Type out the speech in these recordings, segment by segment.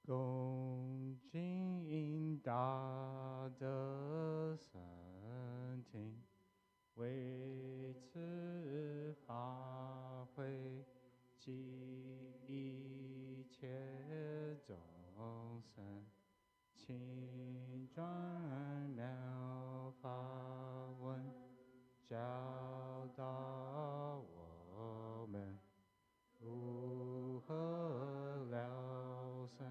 恭敬大德圣听，为此法会及一切众生，请转妙法文，教导我们如何了生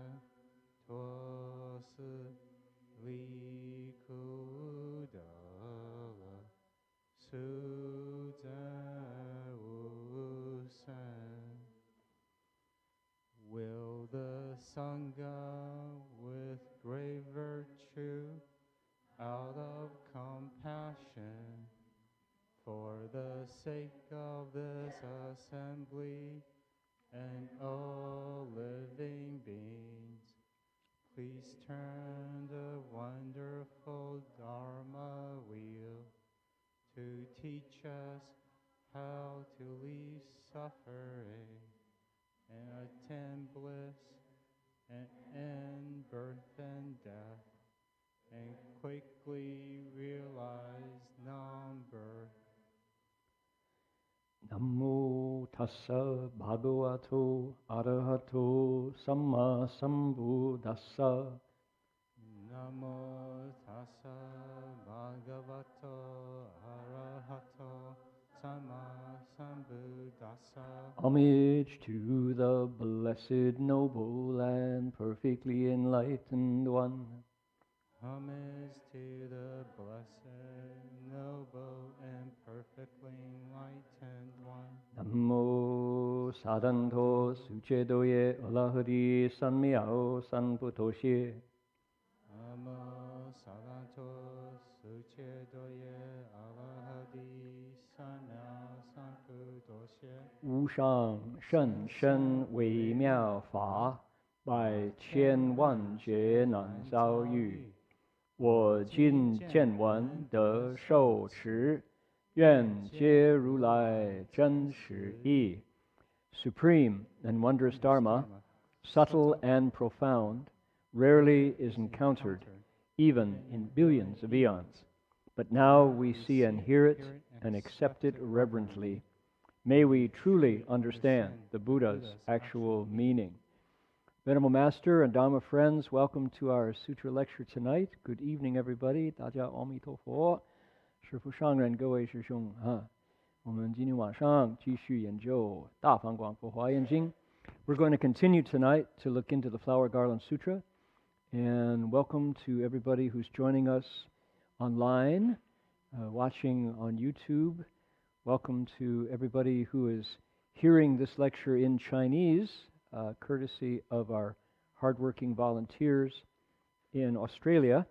脱死离苦得乐，速证无生。Will the Sangha with great virtue, out of compassion, for the sake of this assembly and all living beings, please turn the wonderful Dharma wheel to teach us how to leave suffering and attain bliss and end birth and death, and quickly realize non-birth. Namo tassa bhagavato arahato samma sambuddhassa. Namo tassa bhagavato arahato samma sambuddhassa. Homage to the blessed, noble, and perfectly enlightened one. Homage to the blessed, noble, and perfectly enlightened one. Namo sadanto suchedoye alahari sanmiao sanputoshye. Namo saranto suchedoye alahadi sanna sankudosye. 无上甚深微妙法，百千万劫难遭遇。我今见闻得受持，愿皆如来真实义。Supreme and wondrous Dharma, subtle and profound, rarely is encountered, even in billions of eons. But now we see and hear it and accept it reverently. May we truly understand the Buddha's actual meaning. Venerable Master and Dharma friends, welcome to our Sutra lecture tonight. Good evening, everybody. 大家阿弥陀佛，师父上人，各位师兄啊，我们今天晚上继续研究《大方广佛华严经》。We're going to continue tonight to look into the Flower Garland Sutra. And welcome to everybody who's joining us online, watching on YouTube. Welcome to everybody who is hearing this lecture in Chinese, courtesy of our hardworking volunteers in Australia.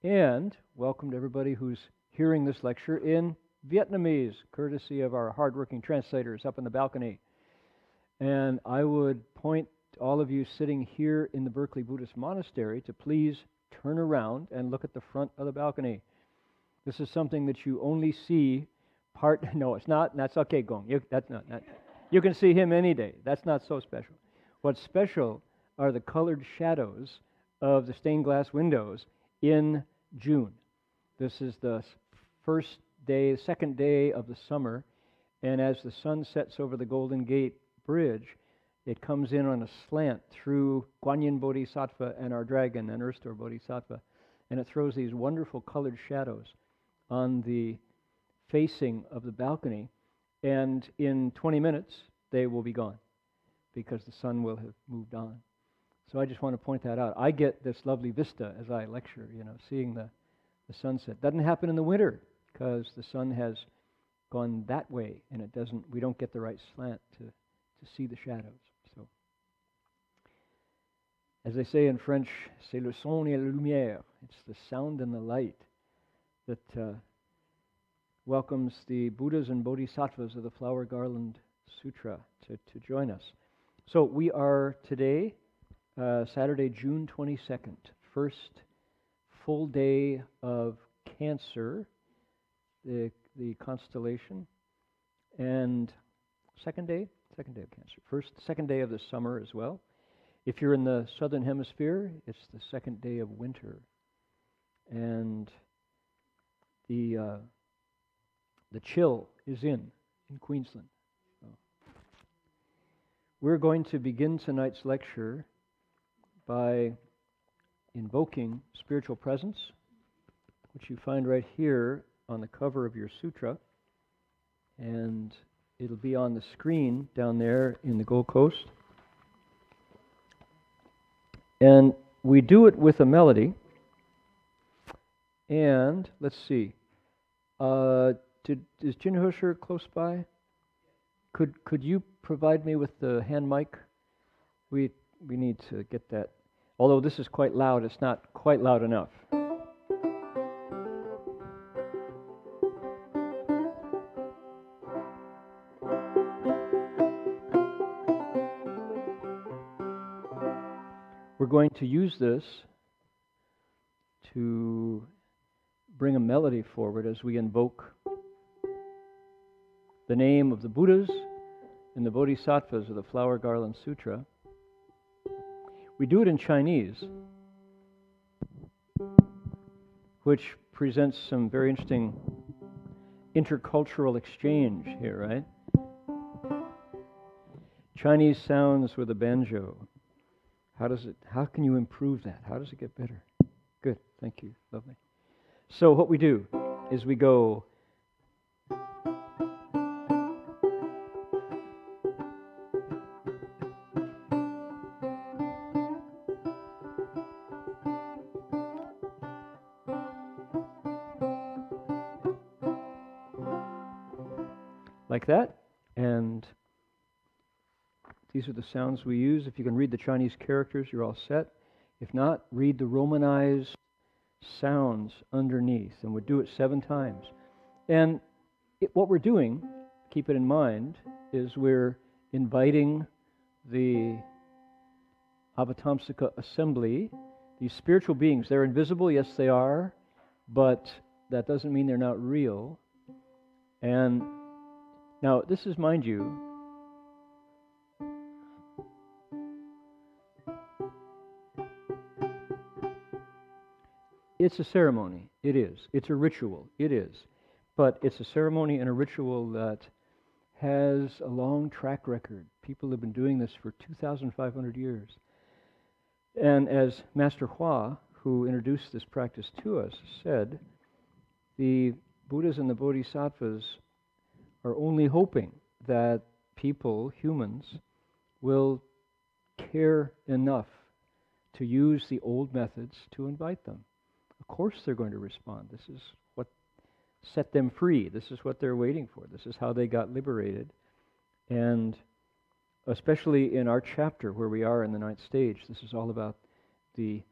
And welcome to everybody who's hearing this lecture in Vietnamese, courtesy of our hardworking translators up in the balcony. And I would point all of you sitting here in the Berkeley Buddhist Monastery to please turn around and look at the front of the balcony. This is something that you only see no, it's not. That's okay, Gong. That's not. You can see him any day. That's not so special. What's special are the colored shadows of the stained glass windows in June. This is the second day of the summer, and as the sun sets over the Golden Gate Bridge, it comes in on a slant through Guanyin Bodhisattva and our dragon, and Erstor Bodhisattva, and it throws these wonderful colored shadows on the facing of the balcony, and in 20 minutes they will be gone because the sun will have moved on. So I just want to point that out. I get this lovely vista as I lecture, seeing the sunset. Doesn't happen in the winter because the sun has gone that way, and we don't get the right slant to see the shadows. So, as they say in French, c'est le son et la lumière. It's the sound and the light that welcomes the Buddhas and Bodhisattvas of the Flower Garland Sutra to join us. So we are today, Saturday, June 22nd, first full day of Cancer, the constellation, and second day of Cancer, second day of the summer as well. If you're in the southern hemisphere, it's the second day of winter. And the chill is in Queensland. So we're going to begin tonight's lecture by invoking spiritual presence, which you find right here on the cover of your sutra. And it'll be on the screen down there in the Gold Coast. And we do it with a melody. And let's see. Is Heng Sure close by? Could you provide me with the hand mic? We need to get that. Although this is quite loud, it's not quite loud enough. We're going to use this to bring a melody forward as we invoke the name of the Buddhas and the Bodhisattvas of the Flower Garland Sutra. We do it in Chinese, which presents some very interesting intercultural exchange here, right? Chinese sounds with a banjo. How can you improve that? How does it get better? Good, thank you, lovely. So what we do is we go like that, and these are the sounds we use. If you can read the Chinese characters, you're all set. If not, read the Romanized sounds underneath, and we'll do it 7 times. And what we're doing, keep it in mind, is we're inviting the Avatamsaka assembly, these spiritual beings. They're invisible, yes they are, but that doesn't mean they're not real. And now, this is, mind you, it's a ceremony. It is. It's a ritual. It is. But it's a ceremony and a ritual that has a long track record. People have been doing this for 2,500 years. And as Master Hua, who introduced this practice to us, said, the Buddhas and the Bodhisattvas are only hoping that people, humans, will care enough to use the old methods to invite them. Of course they're going to respond. This is what set them free. This is what they're waiting for. This is how they got liberated. And especially in our chapter where we are in the 9th stage, this is all about the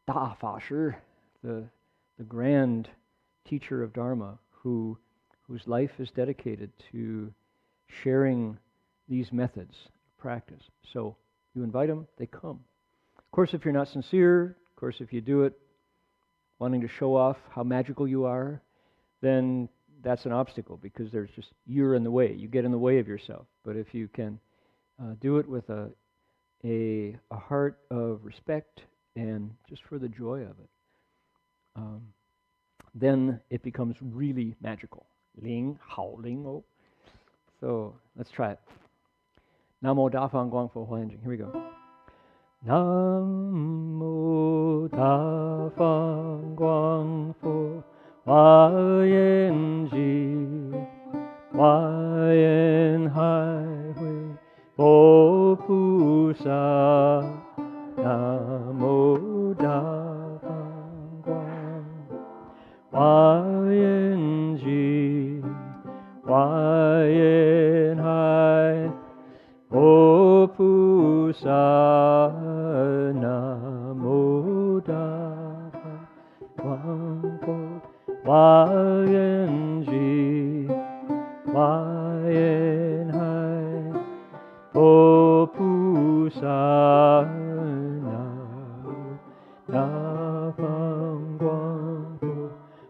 Da Fa Shi, the grand teacher of Dharma, whose life is dedicated to sharing these methods of practice. So you invite them, they come. Of course, if you're not sincere, of course, if you do it wanting to show off how magical you are, then that's an obstacle because you're in the way. You get in the way of yourself. But if you can do it with a heart of respect and just for the joy of it, then it becomes really magical. Ling, hao, ling, oh. So let's try it. Namo Da Fang Guang Fo Huan Jing. Here we go. Namo Da Fang Guang Fo Huan Jing. Huan Hai Hui Bo Pu Sa. Namo Da Fang Guang Huan Jing. Huan Hai Bo Pu Sa. Namo Da Fang Guang Fo Huan Jing. Huan Hai Bo Pu Sa. Namo Da Fang Guang Fo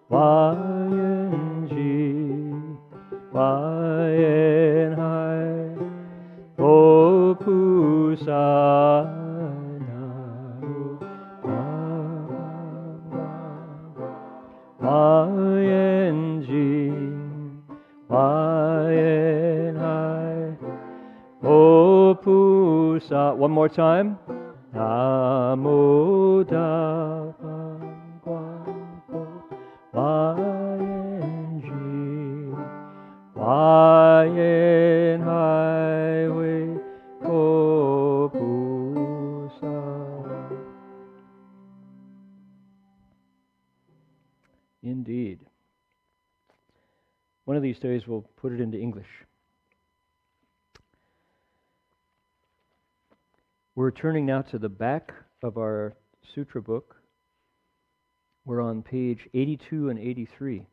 Huan Jing. Huan Hai Bo Pu Sa. 华严经，华严海，佛菩萨。One more time. 南无大梵观佛华严经，华严海为佛菩萨。Indeed. One of these days we'll put it into English. We're turning now to the back of our sutra book. We're on page 82 and 83.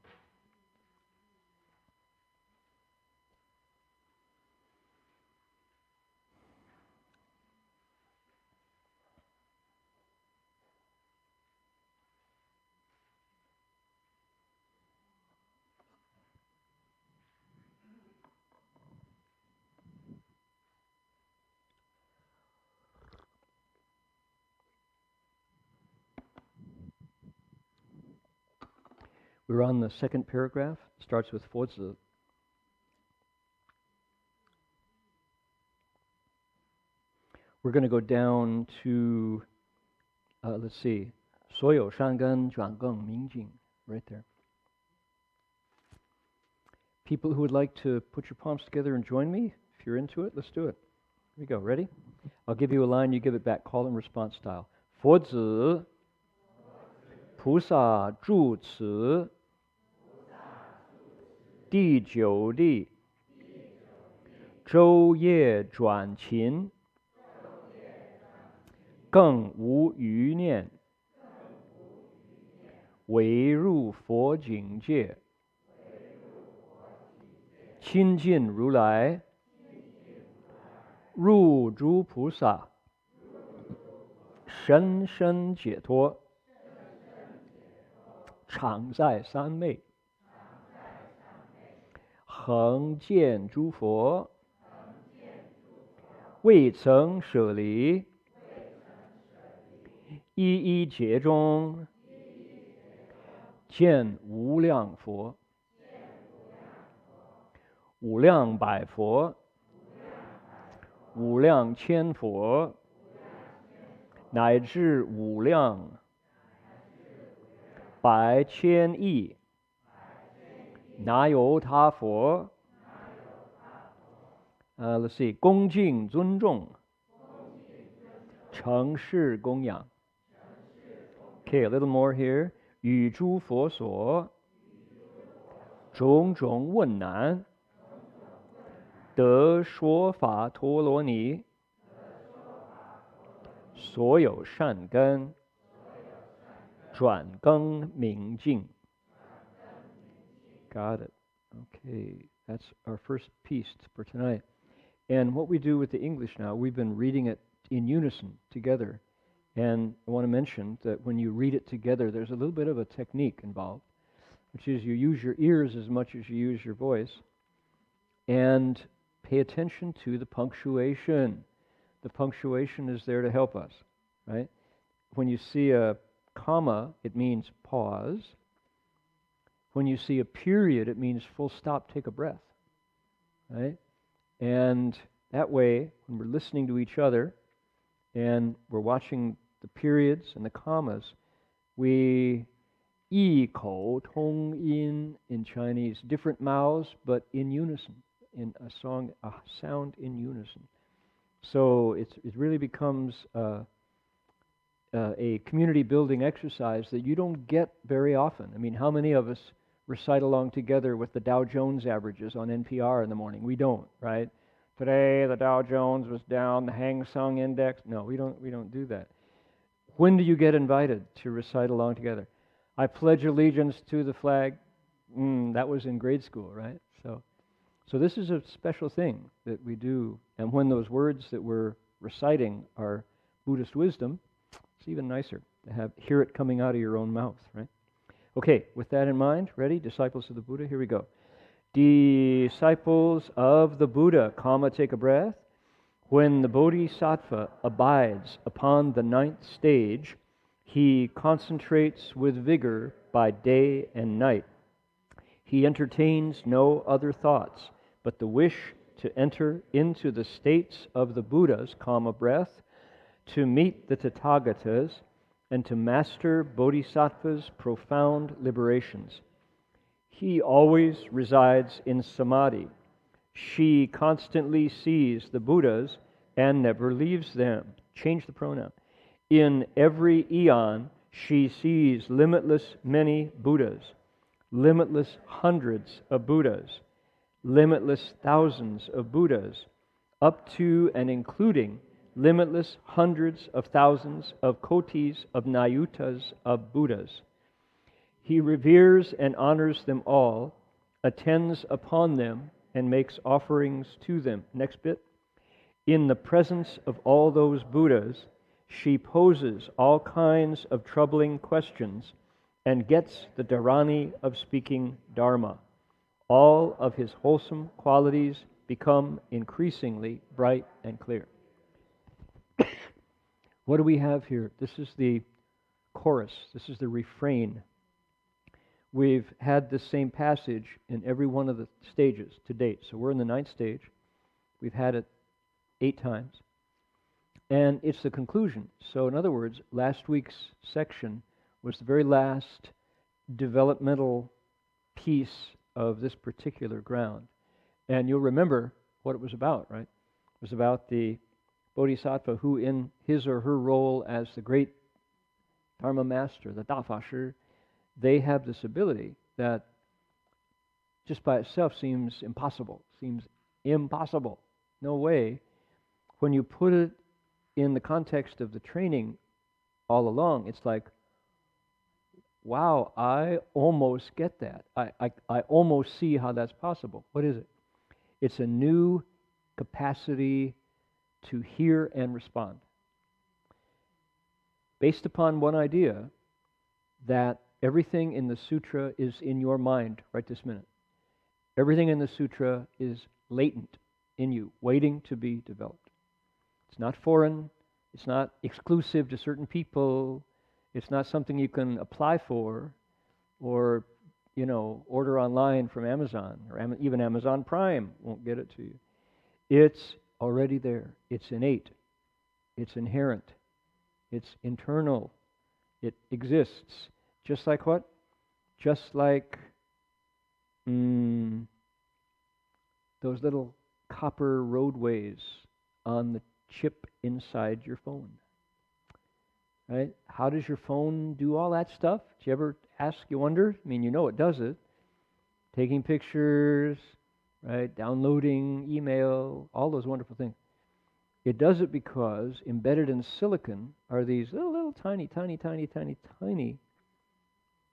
We're on the second paragraph. It starts with 佛子. We're going to go down to, let's see, 所有善根转更明净, right there. People who would like to put your palms together and join me, if you're into it, let's do it. Here we go. Ready? I'll give you a line, you give it back, call and response style. 佛子菩萨住此第九地，昼夜转勤，更无余念，唯入佛境界，亲近如来，入诸菩萨，深深解脱，常在三昧，恒见诸佛，未曾舍离，一一劫中见无量佛，无量百佛，无量千佛，乃至无量百千亿，哪有他佛？Let's see， 恭敬尊重，承事供养。Okay, a little more here. 与诸佛所，种种问难，得说法陀罗尼，所有善根，转更明净。Got it. Okay, that's our first piece for tonight. And what we do with the English now, we've been reading it in unison together. And I want to mention that when you read it together, there's a little bit of a technique involved, which is you use your ears as much as you use your voice. And pay attention to the punctuation. The punctuation is there to help us, right? When you see a comma, it means pause. When you see a period, it means full stop, take a breath, right? And that way, when we're listening to each other and we're watching the periods and the commas, we 异口同音 in Chinese, different mouths, but in unison, in a song, a sound in unison. So it really becomes a community building exercise that you don't get very often. I mean, how many of us recite along together with the Dow Jones averages on NPR in the morning? We don't, right? Today the Dow Jones was down, the Heng Sure index. No, we don't do that. When do you get invited to recite along together? I pledge allegiance to the flag. That was in grade school, right? So this is a special thing that we do. And when those words that we're reciting are Buddhist wisdom, it's even nicer to hear it coming out of your own mouth, right? Okay, with that in mind, ready? Disciples of the Buddha, here we go. Disciples of the Buddha, comma, take a breath. When the Bodhisattva abides upon the ninth stage, He concentrates with vigor by day and night. He entertains no other thoughts but the wish to enter into the states of the Buddhas, calm of breath, to meet the Tathagatas, and to master Bodhisattva's profound liberations. He always resides in samadhi. She constantly sees the Buddhas and never leaves them. Change the pronoun. In every eon, she sees limitless many Buddhas, limitless hundreds of Buddhas, limitless thousands of Buddhas, up to and including limitless hundreds of thousands of kotis of nayutas of Buddhas. He reveres and honors them all, attends upon them, and makes offerings to them. Next bit. In the presence of all those Buddhas, she poses all kinds of troubling questions and gets the dharani of speaking Dharma. All of his wholesome qualities become increasingly bright and clear. What do we have here? This is the chorus. This is the refrain. We've had the same passage in every one of the stages to date. So we're in the 9th stage. We've had it 8 times. And it's the conclusion. So in other words, last week's section was the very last developmental piece of this particular ground. And you'll remember what it was about, right? It was about the Bodhisattva who, in his or her role as the great Dharma master, the Dafashi, they have this ability that just by itself seems impossible. No way. When you put it in the context of the training all along, it's like, wow, I almost get that. I almost see how that's possible. What is it? It's a new capacity to hear and respond. Based upon one idea, that everything in the sutra is in your mind right this minute. Everything in the sutra is latent in you, waiting to be developed. It's not foreign. It's not exclusive to certain people. It's not something you can apply for or, order online from Amazon or even Amazon Prime won't get it to you. It's already there. It's innate. It's inherent. It's internal. It exists. Just like what? Just like those little copper roadways on the chip inside your phone. Right? How does your phone do all that stuff? Did you ever you wonder? I mean, it does it. Taking pictures, right? Downloading email, all those wonderful things. It does it because embedded in silicon are these little tiny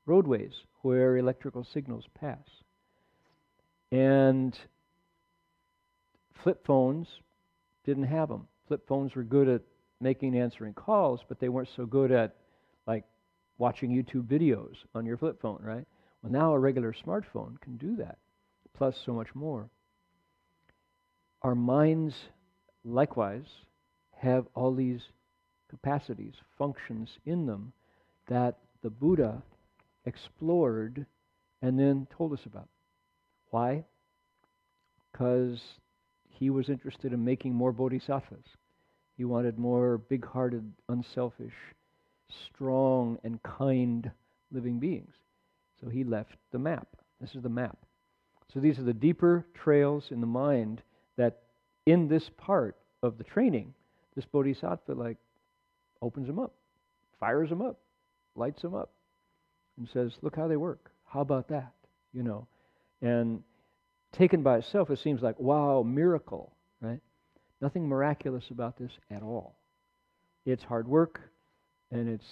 roadways where electrical signals pass. And flip phones didn't have them. Flip phones were good at making and answering calls, but they weren't so good at watching YouTube videos on your flip phone, right? Well, now a regular smartphone can do that, plus so much more. Our minds, likewise, have all these capacities, functions in them that the Buddha explored and then told us about. Why? Because he was interested in making more bodhisattvas. He wanted more big-hearted, unselfish, strong, and kind living beings. So he left the map. This is the map. So these are the deeper trails in the mind that in this part of the training, this bodhisattva opens them up, fires them up, lights them up, and says, look how they work. How about that? And taken by itself, it seems like, wow, miracle, right? Nothing miraculous about this at all. It's hard work, and it's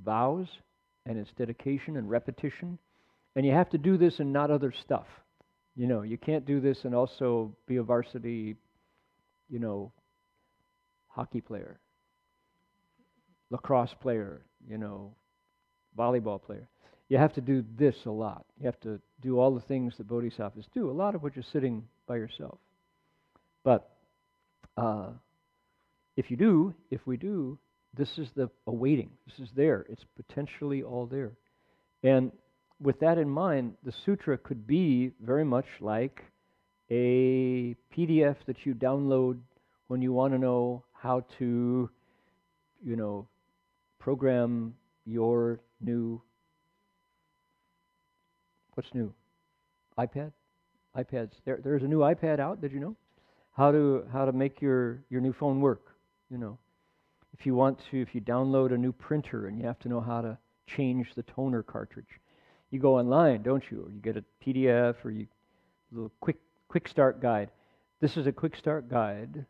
vows, and it's dedication and repetition. And you have to do this and not other stuff. You can't do this and also be a varsity, hockey player, lacrosse player, volleyball player. You have to do this a lot. You have to do all the things that bodhisattvas do, a lot of which is sitting by yourself. But if we do, This is the awaiting. This is there. It's potentially all there. And with that in mind, the sutra could be very much like a PDF that you download when you want to know how to, program your new, what's new? iPad? iPads. There's a new iPad out, did you know? How to make your new phone work, If you download a new printer and you have to know how to change the toner cartridge, you go online, don't you? Or you get a PDF or a little quick start guide. This is a quick start guide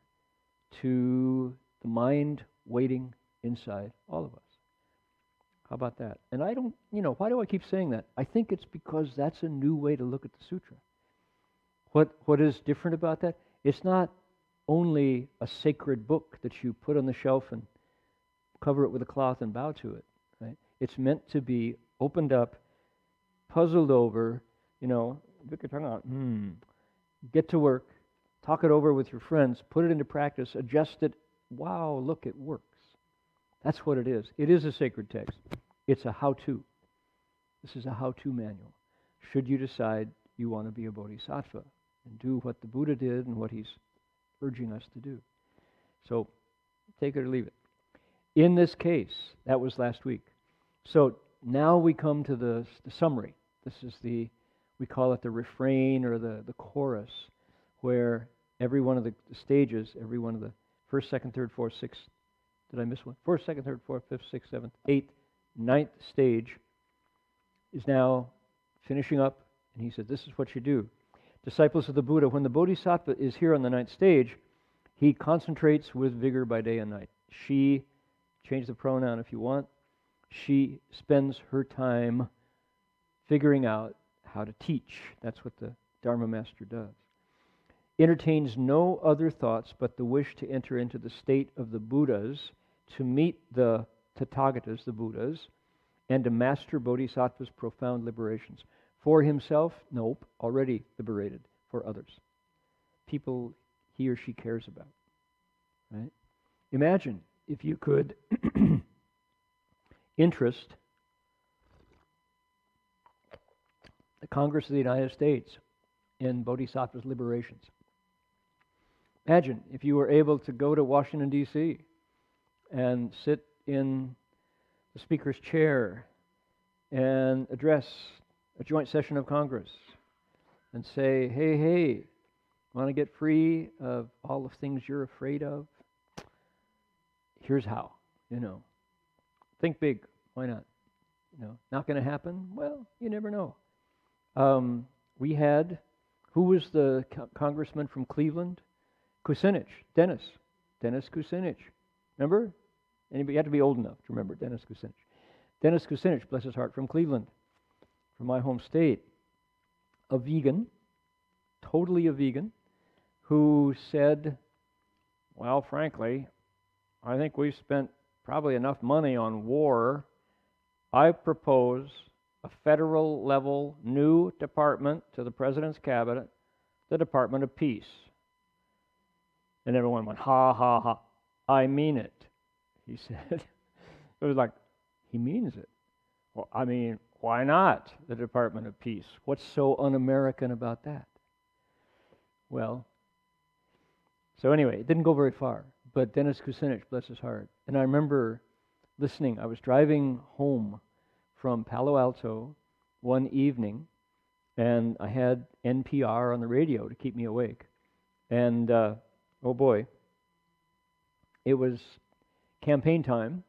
to the mind waiting inside all of us. How about that? And I don't, why do I keep saying that? I think it's because that's a new way to look at the sutra. What is different about that? It's not only a sacred book that you put on the shelf and cover it with a cloth and bow to it, right? It's meant to be opened up, puzzled over, get to work, talk it over with your friends, put it into practice, adjust it. Wow, look, it works. That's what it is. It is a sacred text. It's a how-to. This is a how-to manual. Should you decide you want to be a bodhisattva and do what the Buddha did and what he's urging us to do. So, take it or leave it. In this case, that was last week. So, now we come to the summary. This is we call it the refrain or the chorus, where every one of the stages, every one of the first, second, third, fourth, sixth, did I miss one? First, second, third, fourth, fifth, sixth, seventh, eighth, ninth stage is now finishing up, and he said, this is what you do. Disciples of the Buddha, when the bodhisattva is here on the ninth stage, he concentrates with vigor by day and night. She, change the pronoun if you want, she spends her time figuring out how to teach. That's what the Dharma master does. Entertains no other thoughts but the wish to enter into the state of the Buddhas, to meet the Tathagatas, the Buddhas, and to master bodhisattva's profound liberations. For himself, nope, already liberated. For others, people he or she cares about. Right? Imagine if you could interest the Congress of the United States in bodhisattva's liberations. Imagine if you were able to go to Washington, D.C. and sit in the Speaker's chair and address a joint session of Congress and say, hey, want to get free of all the things you're afraid of? Here's how, Think big. Why not? Not going to happen? Well, you never know. We had, who was the congressman from Cleveland? Kucinich, Dennis Kucinich. Remember? Anybody? You have to be old enough to remember Dennis Kucinich. Dennis Kucinich, bless his heart, from Cleveland, from my home state. A vegan, totally a vegan, who said, well, frankly, I think we've spent probably enough money on war. I propose a federal level new department to the President's Cabinet, the Department of Peace. And everyone went, ha, ha, ha. I mean it, he said. It was like, he means it. Well, I mean, why not the Department of Peace? What's so un-American about that? Well, so anyway, it didn't go very far. But Dennis Kucinich, bless his heart. And I remember listening. I was driving home from Palo Alto one evening, and I had NPR on the radio to keep me awake. And, oh boy, it was campaign time.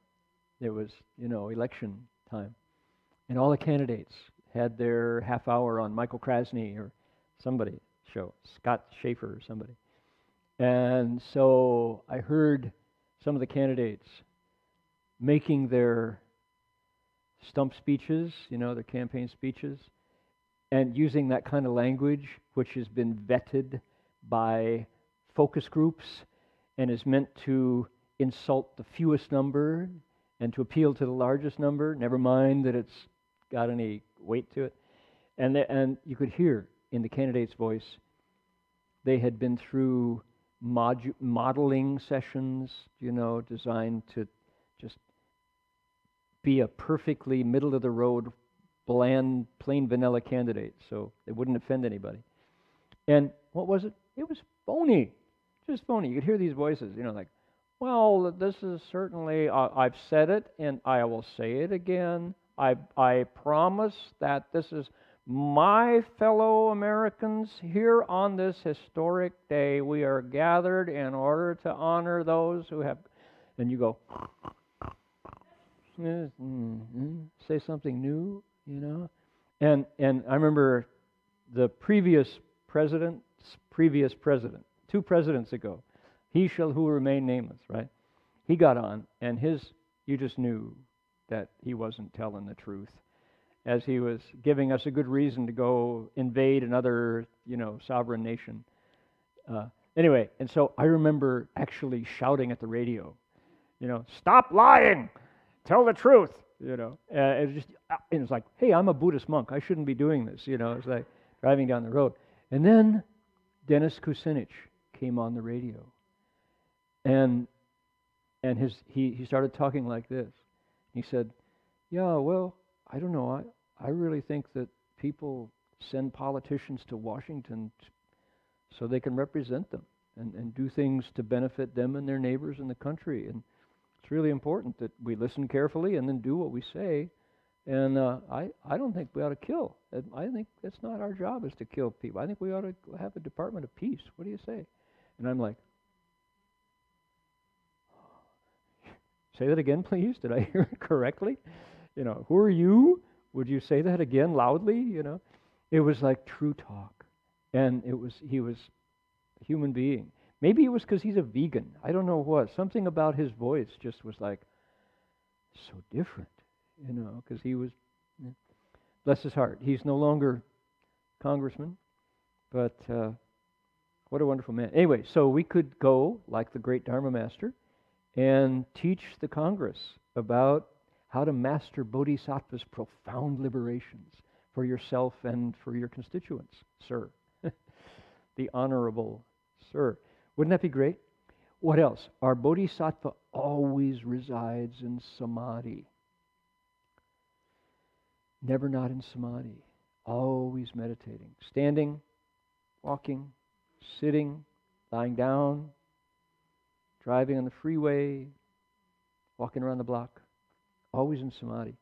It was, election time. And all the candidates had their half hour on Michael Krasny or somebody show, Scott Schaefer or somebody. And so I heard some of the candidates making their stump speeches, their campaign speeches, and using that kind of language which has been vetted by focus groups and is meant to insult the fewest number and to appeal to the largest number, never mind that it's got any weight to it. And you could hear in the candidate's voice, they had been through modeling sessions, designed to be a perfectly middle-of-the-road, bland, plain vanilla candidate, so it wouldn't offend anybody. And what was it? It was phony. Just phony. You could hear these voices, like, well, this is certainly, I've said it, and I will say it again. I promise that this is my fellow Americans here on this historic day. We are gathered in order to honor those who have, and you go, say something new, And I remember the previous president, 2 presidents ago, he shall who remain nameless, right? He got on, and you just knew that he wasn't telling the truth, as he was giving us a good reason to go invade another, sovereign nation. Anyway, and so I remember actually shouting at the radio, stop lying, tell the truth, And it's like, hey, I'm a Buddhist monk, I shouldn't be doing this, It's like driving down the road. And then Dennis Kucinich came on the radio, and he started talking like this. He said, yeah, well, I don't know, I really think that people send politicians to Washington so they can represent them and do things to benefit them and their neighbors in the country. And it's really important that we listen carefully and then do what we say. And I don't think we ought to kill. I think that's not our job, is to kill people. I think we ought to have a Department of Peace. What do you say? And I'm like, say that again, please. Did I hear it correctly? Who are you? Would you say that again loudly? It was like true talk. And he was a human being. Maybe it was because he's a vegan. I don't know what. Something about his voice just was like so different, because he was, bless his heart. He's no longer congressman, but what a wonderful man. Anyway, so we could go, like the great Dharma master, and teach the Congress about how to master Bodhisattva's profound liberations for yourself and for your constituents, sir. The honorable sir. Wouldn't that be great? What else? Our Bodhisattva always resides in samadhi. Never not in samadhi. Always meditating. Standing, walking, sitting, lying down, driving on the freeway, walking around the block. Always in samadhi.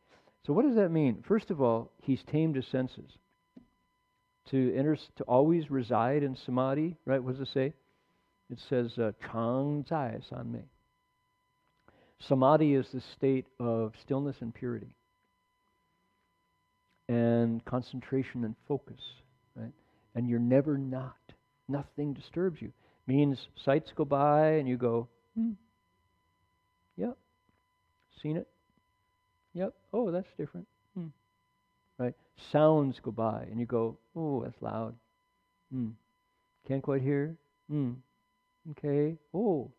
So what does that mean? First of all, he's tamed his senses. To always reside in samadhi, right? What does it say? It says, Chang Zai San Mei. Samadhi is the state of stillness and purity, and concentration and focus, right? And you're never not. Nothing disturbs you. Means sights go by and you go, yep, seen it. Yep, oh, that's different. Right? Sounds go by and you go, oh, that's loud. Can't quite hear. Okay. Oh,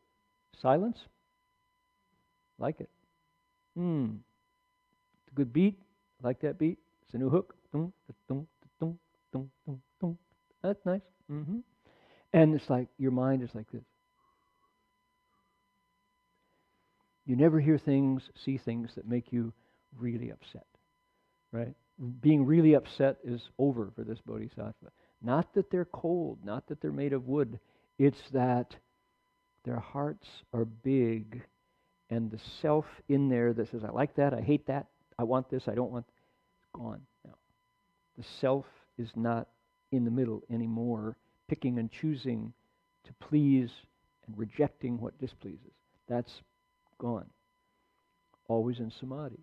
silence. Like it. Good beat. Like that beat. It's a new hook. That's nice. And it's like your mind is like this. You never hear things, see things that make you really upset, right? Being really upset is over for this bodhisattva. Not that they're cold, not that they're made of wood. It's that their hearts are big, and the self in there that says, I like that, I hate that, I want this, I don't want, it's gone now. The self is not in the middle anymore, picking and choosing to please and rejecting what displeases. That's gone. Always in samadhi.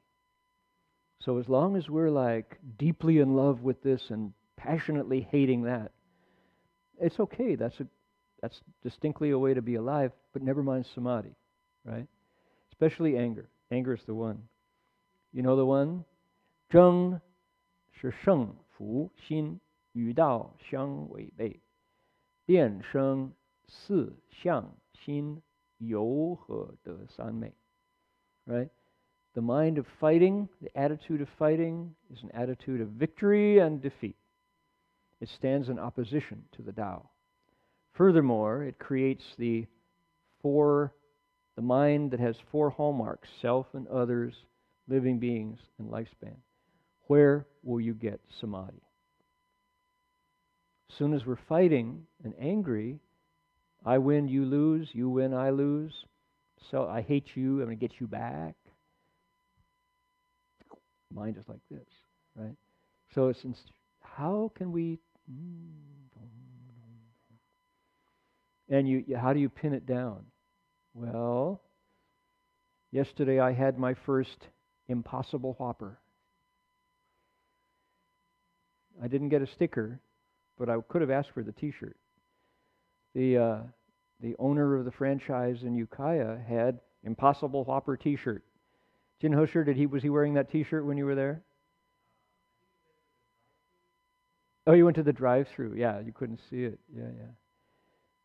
So as long as we're like deeply in love with this and passionately hating that, it's okay. That's distinctly a way to be alive, but never mind samadhi, right? Especially anger. Anger is the one. You know the one? 争是胜负心与道相违背，变生四相心由何得三昧? Right? The mind of fighting, the attitude of fighting, is an attitude of victory and defeat. It stands in opposition to the Tao. Furthermore, it creates the mind that has 4 hallmarks: self and others, living beings and lifespan. Where will you get samadhi? As soon as we're fighting and angry, I win, you lose, you win, I lose. So I hate you, I'm going to get you back. Mind is like this, right? So it's how can we... And how do you pin it down? Well, yesterday I had my first Impossible Whopper. I didn't get a sticker, but I could have asked for the T-shirt. The owner of the franchise in Ukiah had Impossible Whopper T-shirt. Jin Hosher, was he wearing that T-shirt when you were there? Oh, you went to the drive-through. Yeah, you couldn't see it. Yeah.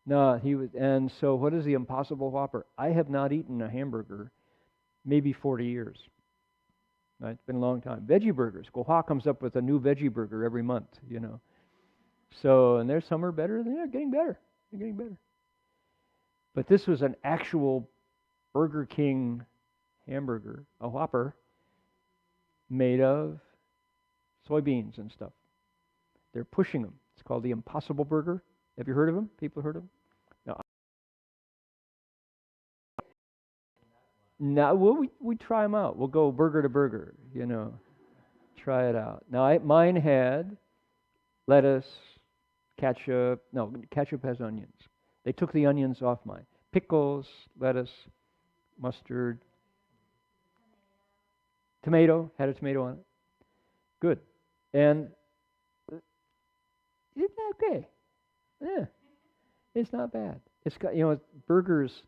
No, he was. And so, what is the Impossible Whopper? I have not eaten a hamburger maybe 40 years. Right? It's been a long time. Veggie burgers. Goha comes up with a new veggie burger every month. So, and there's some are better. They're getting better. They're getting better. But this was an actual Burger King hamburger, a Whopper, made of soybeans and stuff. They're pushing them. It's called the Impossible Burger. Have you heard of them? People heard of them? No. We try them out. We'll go burger to burger, Try it out. Now, mine had lettuce, ketchup. No, ketchup has onions. They took the onions off mine. Pickles, lettuce, mustard, tomato. Had a tomato on it. Good. And it's okay. Yeah, it's not bad. It's got, burgers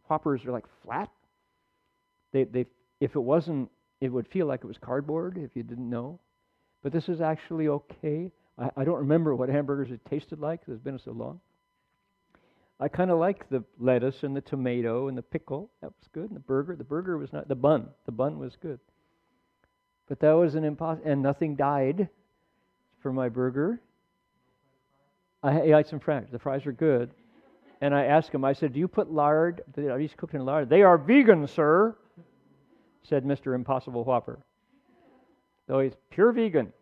Whoppers are like flat. They if it wasn't, it would feel like it was cardboard if you didn't know. But this is actually okay. I don't remember what hamburgers it tasted like because it's been so long. I kind of like the lettuce and the tomato and the pickle. That was good. And the burger was not. The bun was good. But that was an impossible, and nothing died for my burger. I ate some fries. The fries were good. And I asked him, I said, do you put lard? Are these cooked in lard? They are vegan, sir, said Mr. Impossible Whopper. Though he's pure vegan.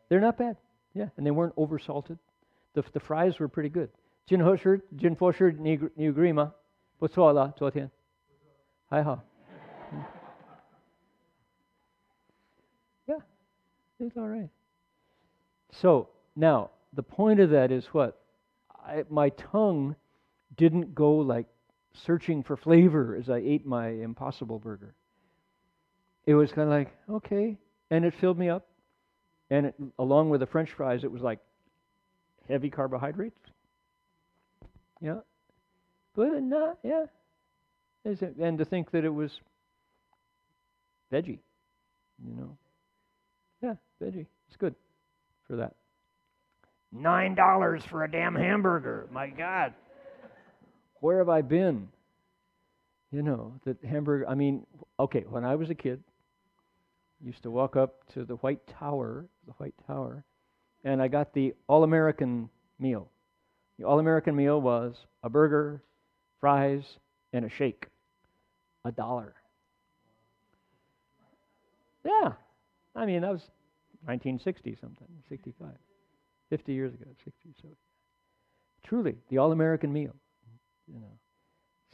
They're not bad. Yeah, and they weren't over-salted. The fries were pretty good. Jin Fosher, ni grima. 不错了，昨天。还好。Yeah, it's all right. So, now, the point of that is what? My tongue didn't go like searching for flavor as I ate my Impossible Burger. It was kind of like, okay, and it filled me up. And along with the French fries, it was like heavy carbohydrates. Yeah. But not, yeah. And to think that it was veggie, Yeah, veggie. It's good for that. $9 for a damn hamburger. My God. Where have I been? The hamburger, okay, when I was a kid, I used to walk up to the White Tower, and I got the All-American meal. The All-American meal was a burger, fries, and a shake. $1. Yeah. That was 1960 something, 65. 50 years ago, 60. So truly, the all-American meal,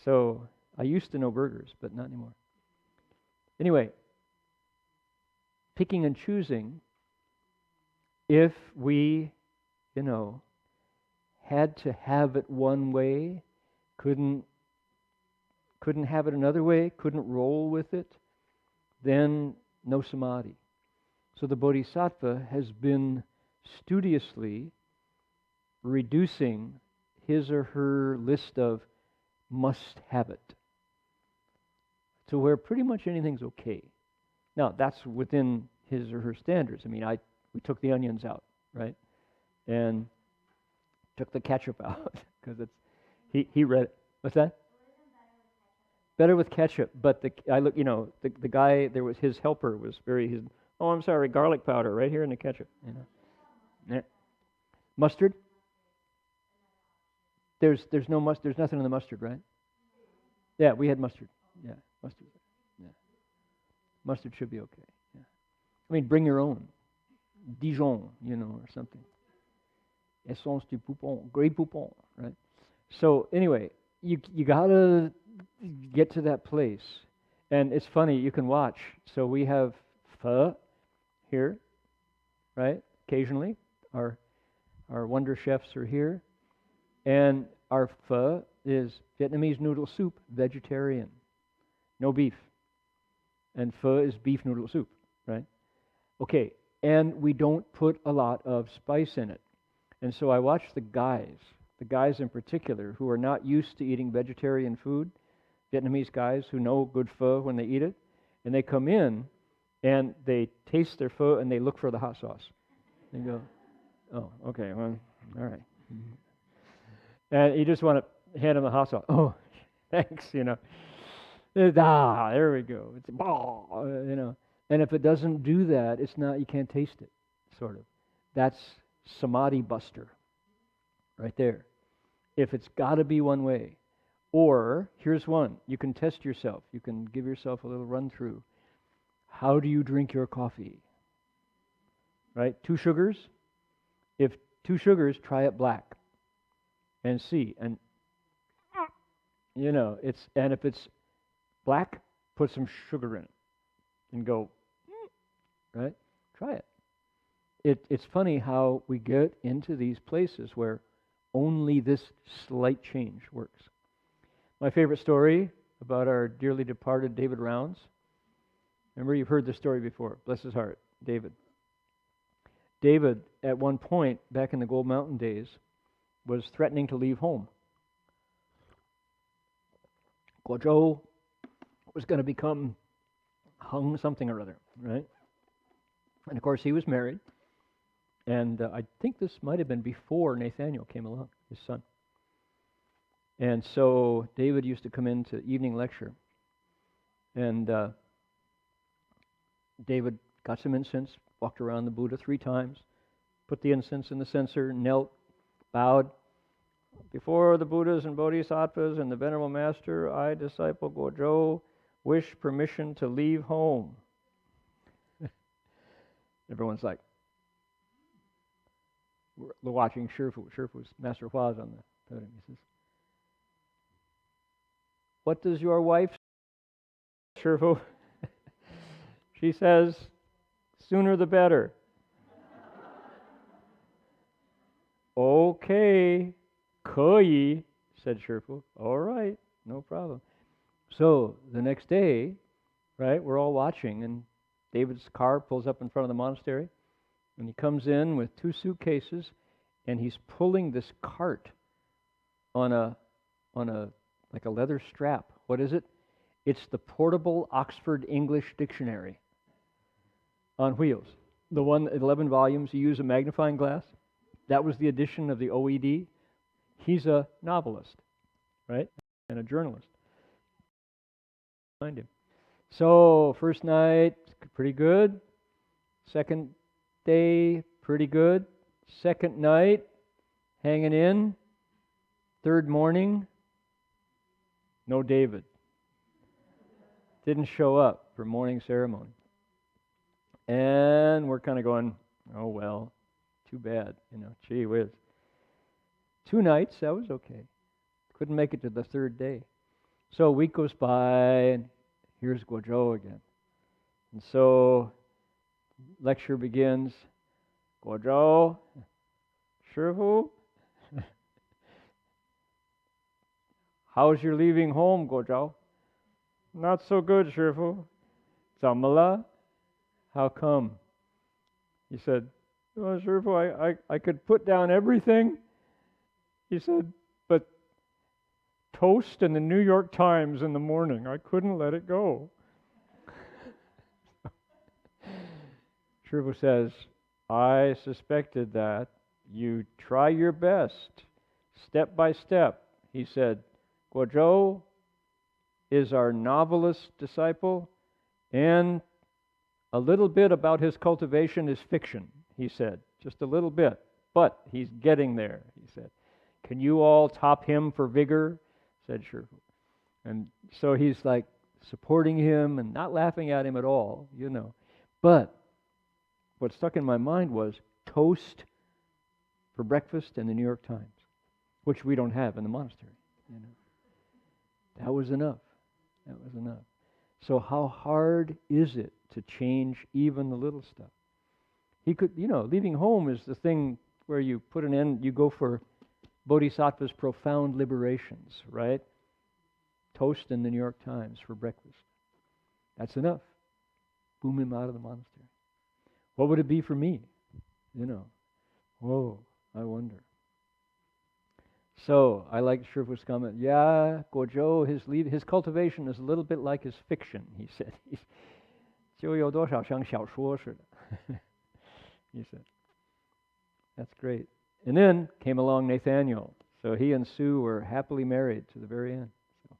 So I used to know burgers, but not anymore. Anyway, picking and choosing, if we, had to have it one way, couldn't have it another way, couldn't roll with it, then no samadhi. So the bodhisattva has been studiously reducing his or her list of must have it to where pretty much anything's okay. Now, that's within his or her standards. We took the onions out, right? And took the ketchup out because he read it. What's that? Better with ketchup, but the guy, there was his helper was oh, I'm sorry, garlic powder right here in the ketchup. Yeah. Mustard? There's no mustard. There's nothing in the mustard, right? Yeah, we had mustard. Yeah, mustard. Yeah. Mustard should be okay. Yeah. I mean, bring your own. Dijon, or something. Essence du poupon, Grey Poupon, right? So anyway, you gotta get to that place. And it's funny, you can watch. So we have pho here, right? Occasionally. Our wonder chefs are here. And our pho is Vietnamese noodle soup, vegetarian. No beef. And pho is beef noodle soup, right? Okay, and we don't put a lot of spice in it. And so I watch the guys in particular, who are not used to eating vegetarian food, Vietnamese guys who know good pho when they eat it, and they come in and they taste their pho and they look for the hot sauce. They go, oh, okay, well, all right. And you just want to hand them the hot sauce. Oh, thanks, there we go. It's And if it doesn't do that, you can't taste it, sort of. That's samadhi buster, right there. If it's got to be one way. Or, here's one. You can test yourself. You can give yourself a little run through. How do you drink your coffee? Right? 2 sugars? If 2 sugars, try it black. And see. And, and if it's black, put some sugar in it. And go, right? Try it. It's funny how we get into these places where only this slight change works. My favorite story about our dearly departed David Rounds. Remember, you've heard this story before. Bless his heart, David. David, at one point, back in the Gold Mountain days, was threatening to leave home. Guozhou was going to become Heng something or other, right? And of course, he was married. And I think this might have been before Nathaniel came along, his son. And so David used to come into evening lecture. And David got some incense, walked around the Buddha 3 times, put the incense in the censer, knelt, bowed. Before the Buddhas and Bodhisattvas and the Venerable Master, I, disciple Guozhou, wish permission to leave home. Everyone's like, we're watching Shifu. Shifu's Master Hua's on the podium. He says, what does your wife say, Shifu? She says, sooner the better. Okay, 可以, said Shifu. All right, no problem. So the next day, right, we're all watching, and David's car pulls up in front of the monastery, and he comes in with 2 suitcases, and he's pulling this cart on a like a leather strap. What is it? It's the portable Oxford English Dictionary on wheels. The one, 11 volumes, you use a magnifying glass. That was the edition of the OED. He's a novelist, right? And a journalist. Find him. So, first night, pretty good. Second day, pretty good. Second night, hanging in. Third morning, no David. Didn't show up for morning ceremony. And we're kind of going, oh well, too bad, gee whiz. 2 nights, that was okay. Couldn't make it to the 3rd day. So a week goes by, and here's Guozhou again. And so lecture begins. Guozhou, Shifu, how's your leaving home, Guozhou? Not so good, Shifu. 怎么了? How come? He said, oh, Shifu, I could put down everything. He said, but toast and the New York Times in the morning, I couldn't let it go. Shifu says, I suspected that. You try your best, step by step. He said, Guozhou is our novelist disciple, and a little bit about his cultivation is fiction, he said. Just a little bit. But he's getting there, he said. Can you all top him for vigor? Said Shifu. And so he's like supporting him and not laughing at him at all, But what stuck in my mind was toast for breakfast in the New York Times, which we don't have in the monastery. That was enough. That was enough. So how hard is it to change even the little stuff? He could, leaving home is the thing where you put an end, you go for Bodhisattva's profound liberations, right? Toast in the New York Times for breakfast. That's enough. Boom him out of the monastery. What would it be for me? Whoa, I wonder. So, I like Shifu's comment. Yeah, Guozhou, his cultivation is a little bit like his fiction, he said. 就有多少像小说似的. He said. That's great. And then came along Nathaniel. So he and Sue were happily married to the very end. So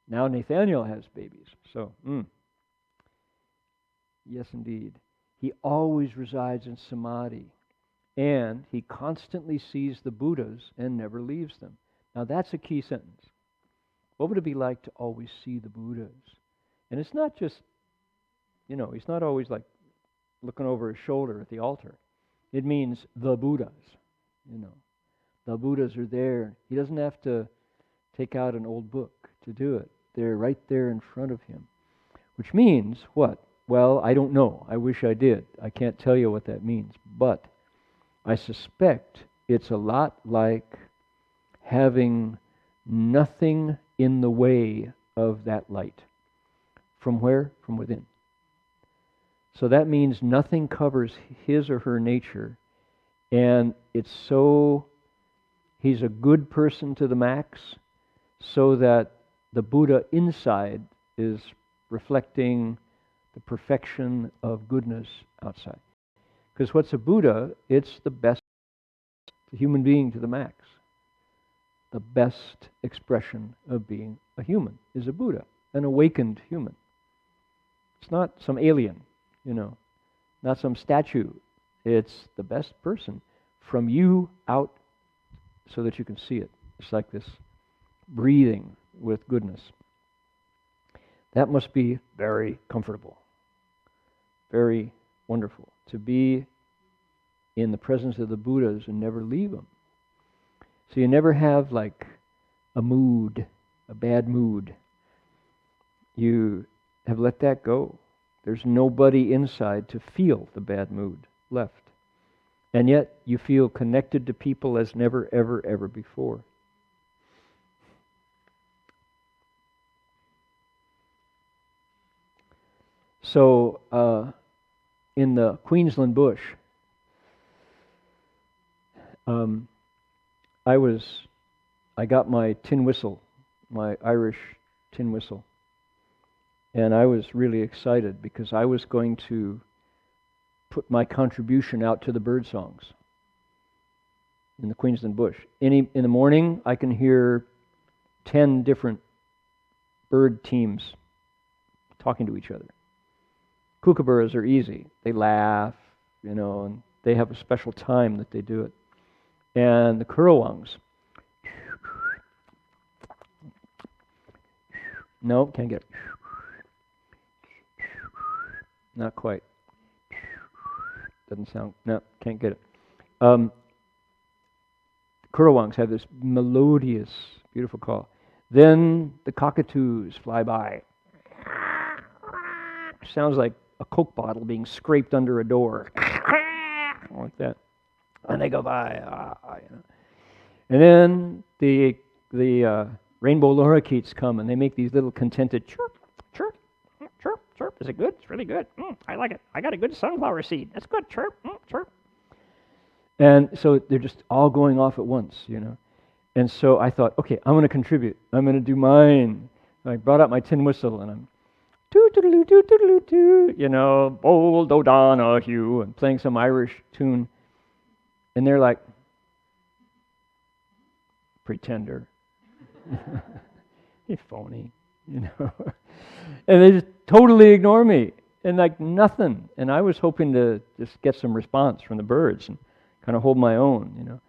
now Nathaniel has babies. So, yes, indeed. He always resides in samadhi. And he constantly sees the Buddhas and never leaves them. Now that's a key sentence. What would it be like to always see the Buddhas? And it's not just, he's not always like looking over his shoulder at the altar. It means the Buddhas, The Buddhas are there. He doesn't have to take out an old book to do it. They're right there in front of him. Which means what? Well, I don't know. I wish I did. I can't tell you what that means. But I suspect it's a lot like having nothing in the way of that light. From where? From within. So that means nothing covers his or her nature, and he's a good person to the max, so that the Buddha inside is reflecting the perfection of goodness outside. Because what's a Buddha? It's the best human being to the max. The best expression of being a human is a Buddha, an awakened human. It's not some alien, not some statue. It's the best person from you out so that you can see it. It's like this breathing with goodness. That must be very comfortable, very wonderful, to be in the presence of the Buddhas and never leave them. So you never have like a bad mood. You have let that go. There's nobody inside to feel the bad mood left. And yet you feel connected to people as never, ever, ever before. So, in the Queensland bush, I got my tin whistle, my Irish tin whistle, and I was really excited because I was going to put my contribution out to the bird songs in the Queensland bush. In the morning, I can hear 10 different bird teams talking to each other. Kookaburras are easy. They laugh, and they have a special time that they do it. And the currawongs, no, can't get it. Not quite. Doesn't sound, no, can't get it. Currawongs have this melodious, beautiful call. Then the cockatoos fly by. Sounds like a Coke bottle being scraped under a door. Like that. And they go by. And then the rainbow lorikeets come and they make these little contented chirp, chirp, chirp, chirp. Is it good? It's really good. I like it. I got a good sunflower seed. That's good. Chirp, chirp. And so they're just all going off at once, And so I thought, okay, I'm going to contribute. I'm going to do mine. And I brought out my tin whistle and I'm toot-toot-toot-toot-toot, Bold O'Donoghue, and playing some Irish tune. And they're like, pretender. He's phony, And they just totally ignore me, and like nothing. And I was hoping to just get some response from the birds and kind of hold my own,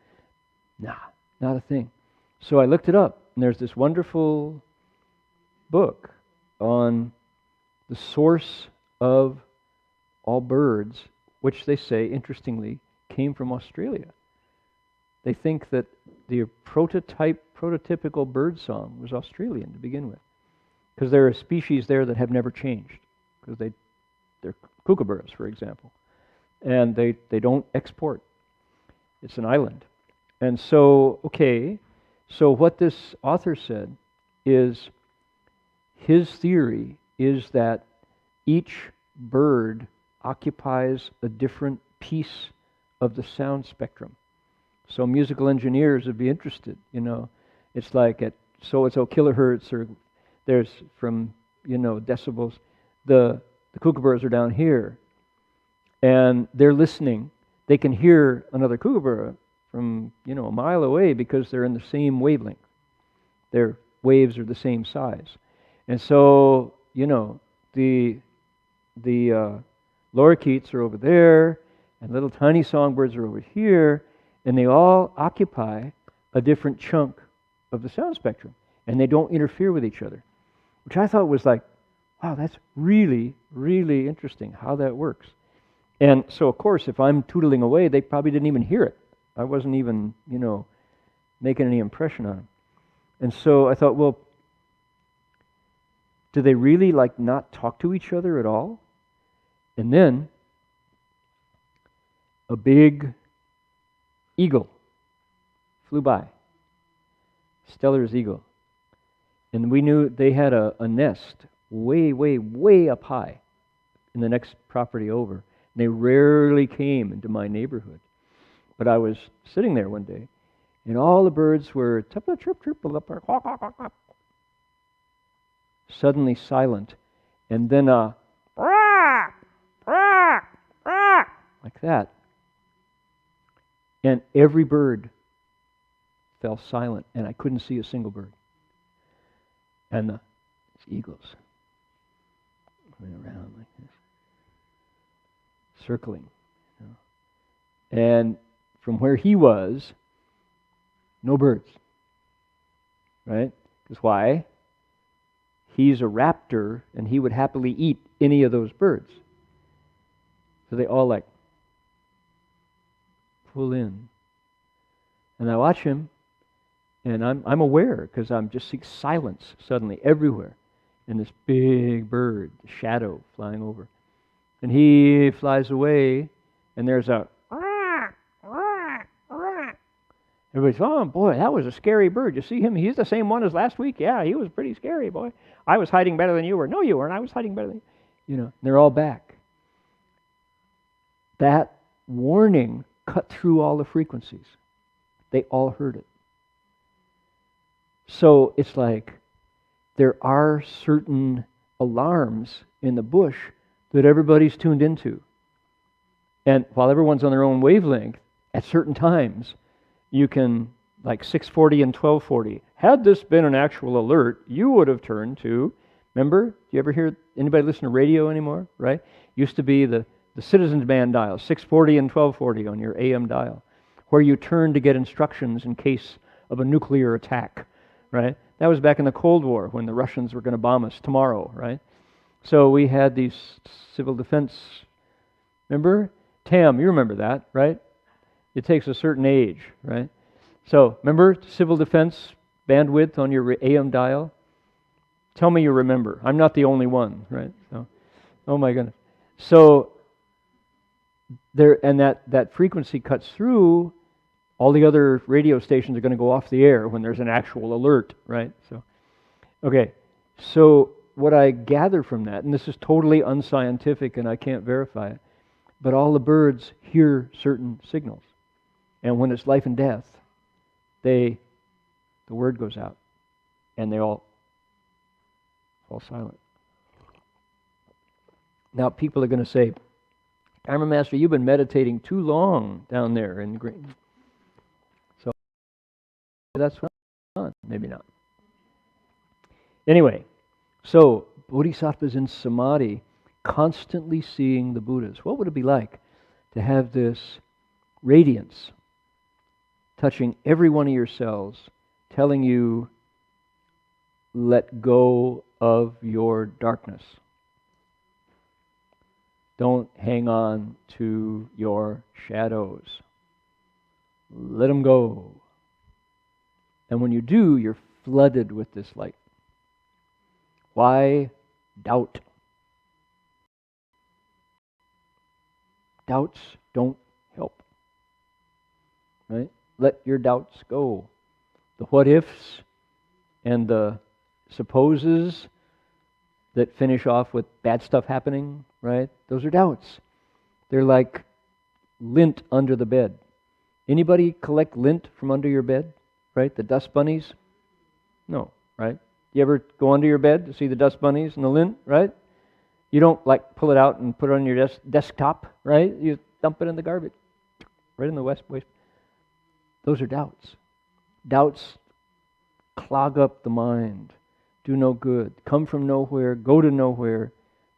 Nah, not a thing. So I looked it up, and there's this wonderful book on the source of all birds, which they say, interestingly, came from Australia. They think that the prototypical bird song was Australian to begin with, because there are species there that have never changed, because they're kookaburras, for example, and they don't export. It's an island. And so, okay, so what this author said is his theory is that each bird occupies a different piece of the sound spectrum. So musical engineers would be interested, It's like at so-and-so kilohertz, or there's from, decibels. The kookaburras are down here, and they're listening. They can hear another kookaburra from, a mile away because they're in the same wavelength. Their waves are the same size. And so, the lorikeets are over there, and little tiny songbirds are over here, and they all occupy a different chunk of the sound spectrum, and they don't interfere with each other, which I thought was like, wow, that's really, really interesting how that works. And so, of course, if I'm tootling away, they probably didn't even hear it. I wasn't even, making any impression on them. And so I thought, well, do they really not talk to each other at all? And then a big eagle flew by, Steller's eagle. And we knew they had a nest way, way, way up high in the next property over. And they rarely came into my neighborhood. But I was sitting there one day, and all the birds were suddenly silent, and then like that. And every bird fell silent, and I couldn't see a single bird. And the eagles went around like this, circling. And from where he was, no birds. Right? Because why? He's a raptor, and he would happily eat any of those birds. So they all pull in. And I watch him, and I'm aware, because I'm just seeing silence suddenly everywhere. And this big bird, the shadow, flying over. And he flies away, and there's a everybody's, oh boy, that was a scary bird. You see him? He's the same one as last week? Yeah, he was pretty scary, boy. I was hiding better than you were. No, you weren't. I was hiding better than you. They're all back. That warning cut through all the frequencies. They all heard it. So it's like there are certain alarms in the bush that everybody's tuned into. And while everyone's on their own wavelength, at certain times, you can, like 640 and 1240. Had this been an actual alert, you would have turned to, remember? Do you ever hear anybody listen to radio anymore? Right? Used to be the citizens band dial, 640 and 1240 on your AM dial, where you turn to get instructions in case of a nuclear attack. Right? That was back in the Cold War when the Russians were going to bomb us tomorrow. Right? So we had these civil defense. Remember? Tam, you remember that, right? It takes a certain age, right? So, remember civil defense bandwidth on your AM dial? Tell me you remember. I'm not the only one, right? So, oh my goodness. So, there, and that frequency cuts through, all the other radio stations are going to go off the air when there's an actual alert, right? So, okay. So, what I gather from that, and this is totally unscientific and I can't verify it, but all the birds hear certain signals. And when it's life and death, the word goes out, and they all fall silent. Now, people are going to say, Dharma Master, you've been meditating too long down there in green. So that's fun. Maybe not. Anyway, so Bodhisattva's in samadhi, constantly seeing the Buddhas. What would it be like to have this radiance touching every one of your cells, telling you, let go of your darkness. Don't hang on to your shadows. Let them go. And when you do, you're flooded with this light. Why doubt? Doubts don't help. Right? Let your doubts go. The what ifs and the supposes that finish off with bad stuff happening, right? Those are doubts. They're like lint under the bed. Anybody collect lint from under your bed? Right? The dust bunnies? No, right? You ever go under your bed to see the dust bunnies and the lint, right? You don't like pull it out and put it on your desktop, right? You dump it in the garbage, right in the waste. Those are doubts. Doubts clog up the mind, do no good, come from nowhere, go to nowhere.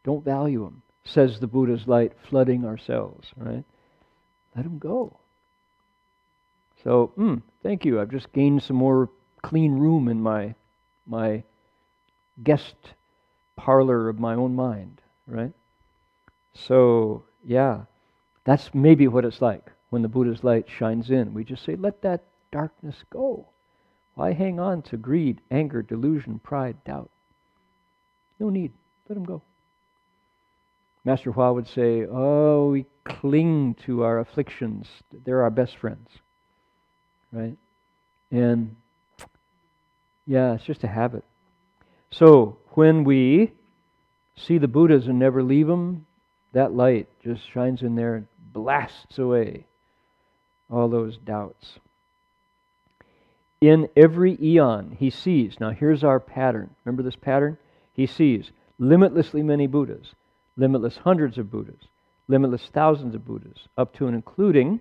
Don't value them, says the Buddha's light, flooding ourselves, right? Let them go. So, thank you. I've just gained some more clean room in my guest parlor of my own mind, right? So, yeah, that's maybe what it's like when the Buddha's light shines in. We just say, let that darkness go. Why hang on to greed, anger, delusion, pride, doubt? No need. Let them go. Master Hua would say, oh, we cling to our afflictions. They're our best friends. Right? And yeah, it's just a habit. So when we see the Buddhas and never leave them, that light just shines in there and blasts away all those doubts. In every eon, he sees. Now here's our pattern. Remember this pattern? He sees limitlessly many Buddhas, limitless hundreds of Buddhas, limitless thousands of Buddhas, up to and including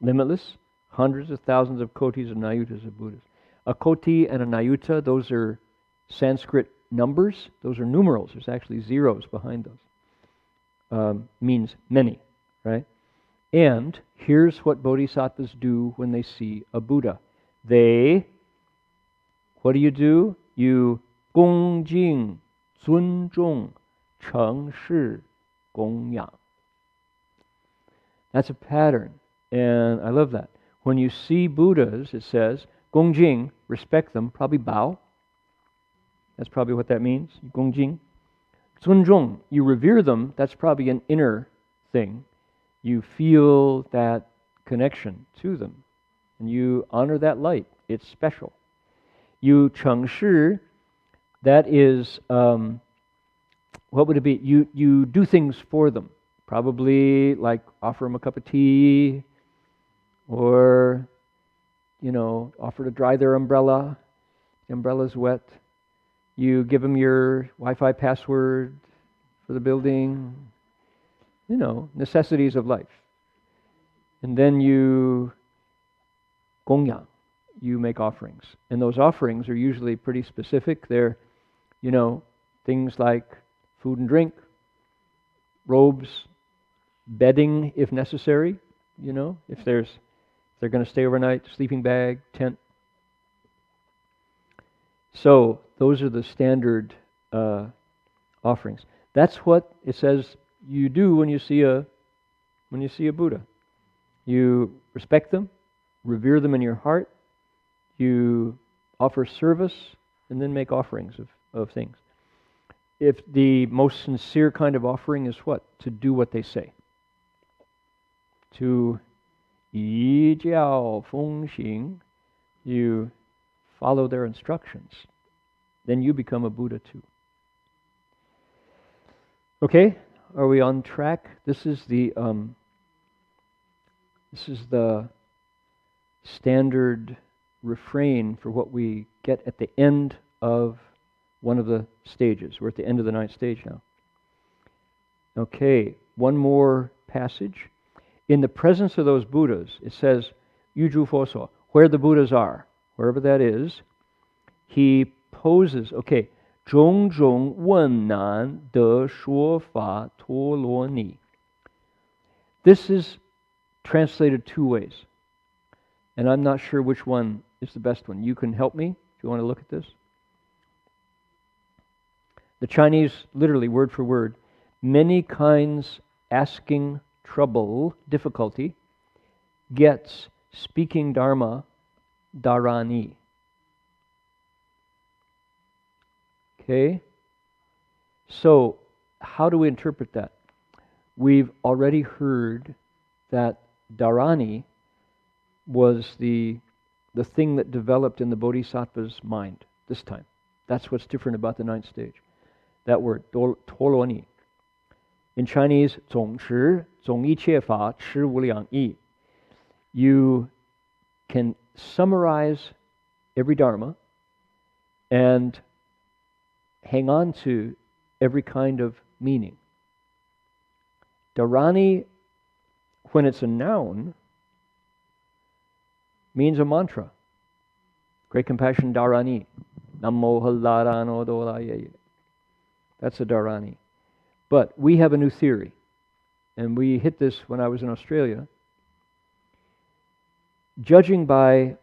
limitless hundreds of thousands of kotis and nayutas of Buddhas. A koti and a nayuta, those are Sanskrit numbers. Those are numerals. There's actually zeros behind those. Means many, right? And here's what bodhisattvas do when they see a Buddha. What do? You gong jing, zun zhong, cheng shi, gong yang. That's a pattern, and I love that. When you see Buddhas, it says, gong jing, respect them, probably bow. That's probably what that means, gong jing. Zun zhong, you revere them, that's probably an inner thing. You feel that connection to them, and you honor that light. It's special. You cheng shi, that is, what would it be? You do things for them. Probably like offer them a cup of tea, or, offer to dry their umbrella. The umbrella's wet. You give them your Wi-Fi password for the building. Necessities of life. And then you gongyang, you make offerings. And those offerings are usually pretty specific. They're, things like food and drink, robes, bedding if necessary, if they're going to stay overnight, sleeping bag, tent. So those are the standard offerings. That's what it says you do when you see a Buddha. You respect them, revere them in your heart, you offer service, and then make offerings of things. If the most sincere kind of offering is what? To do what they say. To yi jiao feng xing, you follow their instructions. Then you become a Buddha too. Okay, are we on track? This is the standard refrain for what we get at the end of one of the stages. We're at the end of the 9th stage now. Okay, one more passage. In the presence of those Buddhas, it says, Yuju Foso, where the Buddhas are, wherever that is, he poses, okay, Zhong zhong wen nan de shuo fa tuo luo ni. This is translated two ways, and I'm not sure which one is the best one. You can help me if you want to look at this. The Chinese, literally, word for word, many kinds asking trouble, difficulty, gets speaking Dharma, dharani. Okay? So, how do we interpret that? We've already heard that dharani was the thing that developed in the bodhisattva's mind this time. That's what's different about the ninth stage. That word, toloni. In Chinese, 总持, 总一切法, 持无量义. You can summarize every Dharma and hang on to every kind of meaning. Dharani, when it's a noun, means a mantra. Great compassion dharani. Namo hallarano dolaye. That's a dharani. But we have a new theory, and we hit this when I was in Australia. Judging by,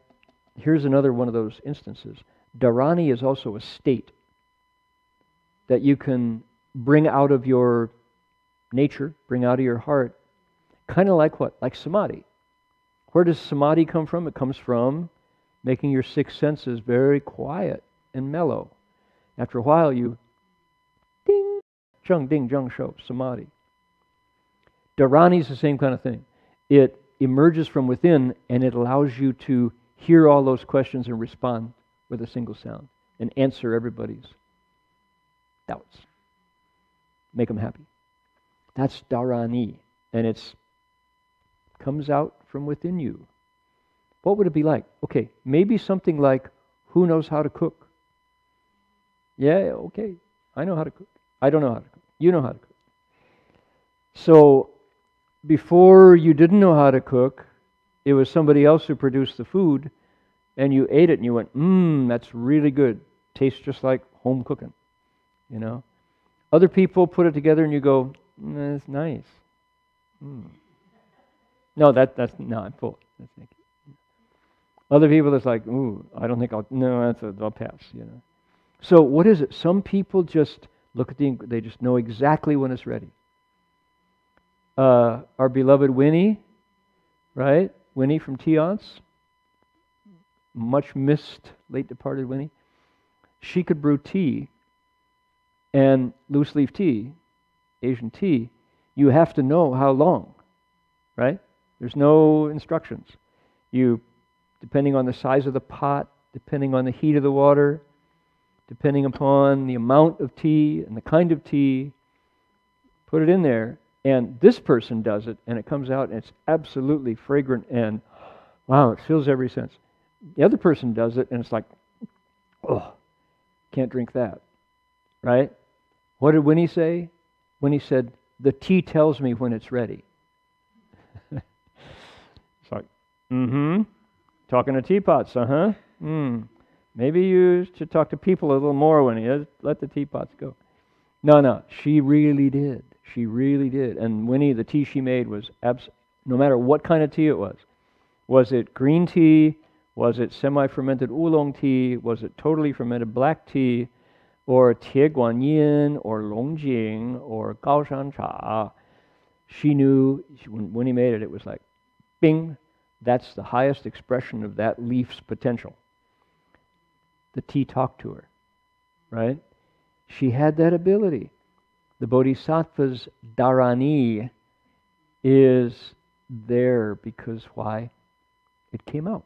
here's another one of those instances, dharani is also a state that you can bring out of your nature, bring out of your heart, kind of like what? Like samadhi. Where does samadhi come from? It comes from making your six senses very quiet and mellow. After a while, you ding, zheng ding zheng shou, samadhi. Dharani is the same kind of thing. It emerges from within and it allows you to hear all those questions and respond with a single sound and answer everybody's doubts. Make them happy. That's dharani, and it comes out from within you. What would it be like? Okay, maybe something like, who knows how to cook? Yeah, okay, I know how to cook. I don't know how to cook. You know how to cook. So, before you didn't know how to cook, it was somebody else who produced the food, and you ate it and you went, that's really good. Tastes just like home cooking, you know. Other people put it together and you go, that's nice. No, I'm full. That's naked. Other people, it's like, I don't think I'll pass, you know. So what is it? Some people just look at they just know exactly when it's ready. Our beloved Winnie, right? Winnie from Tiance, much missed, late departed Winnie. She could brew tea, and loose leaf tea, Asian tea, you have to know how long, right? There's no instructions. You, depending on the size of the pot, depending on the heat of the water, depending upon the amount of tea and the kind of tea, put it in there, and this person does it, and it comes out, and it's absolutely fragrant, and wow, it fills every sense. The other person does it, and it's like, can't drink that, right? What did Winnie say? Winnie said, the tea tells me when it's ready. It's like, talking to teapots, maybe you should talk to people a little more, Winnie. Let the teapots go. No, she really did. She really did. And Winnie, the tea she made was no matter what kind of tea it was. Was it green tea? Was it semi-fermented oolong tea? Was it totally fermented black tea? Or tie guan yin, or longjing, or gaoshan cha? She knew, when he made it, it was like, bing, that's the highest expression of that leaf's potential. The tea talked to her, right? She had that ability. The Bodhisattva's dharani is there because why? It came out.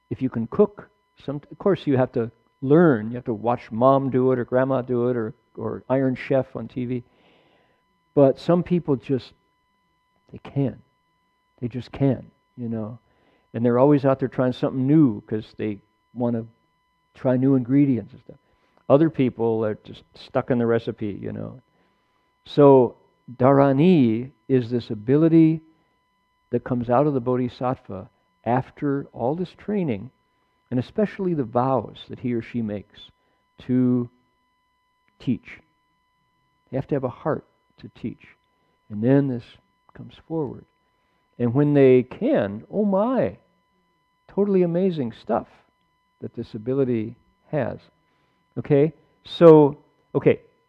If you can cook, of course you have to learn. You have to watch mom do it or grandma do it or Iron Chef on TV. But some people just, they can. They just can, you know. And they're always out there trying something new because they want to try new ingredients and stuff. Other people are just stuck in the recipe, you know. So dharani is this ability that comes out of the bodhisattva after all this training, and especially the vows that he or she makes to teach. They have to have a heart to teach. And then this comes forward. And when they can, oh my, totally amazing stuff that this ability has. Okay? So,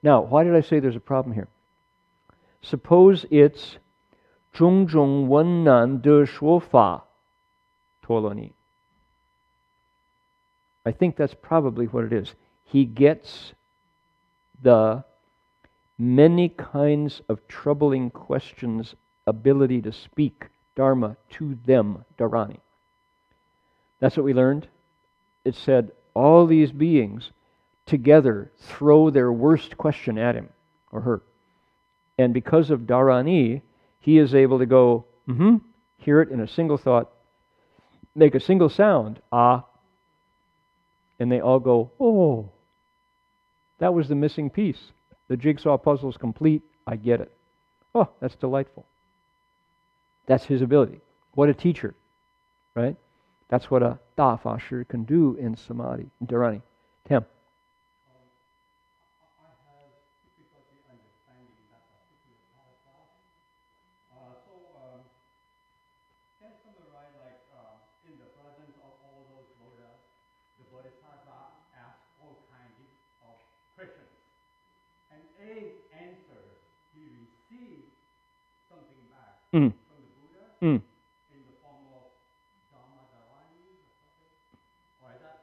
Now, why did I say there's a problem here? Suppose it's 种种温暖的说法陀罗尼. I think that's probably what it is. He gets the many kinds of troubling questions ability to speak Dharma to them, dharani. That's what we learned. It said all these beings together throw their worst question at him or her. And because of dharani, he is able to go, hear it in a single thought, make a single sound, ah, and they all go, oh, that was the missing piece. The jigsaw puzzle's complete, I get it. Oh, that's delightful. That's his ability. What a teacher, right? That's what a Da Fa Shi can do in samadhi, in dharani. Tim. From the Buddha in the form of Dharma, dharani, or that?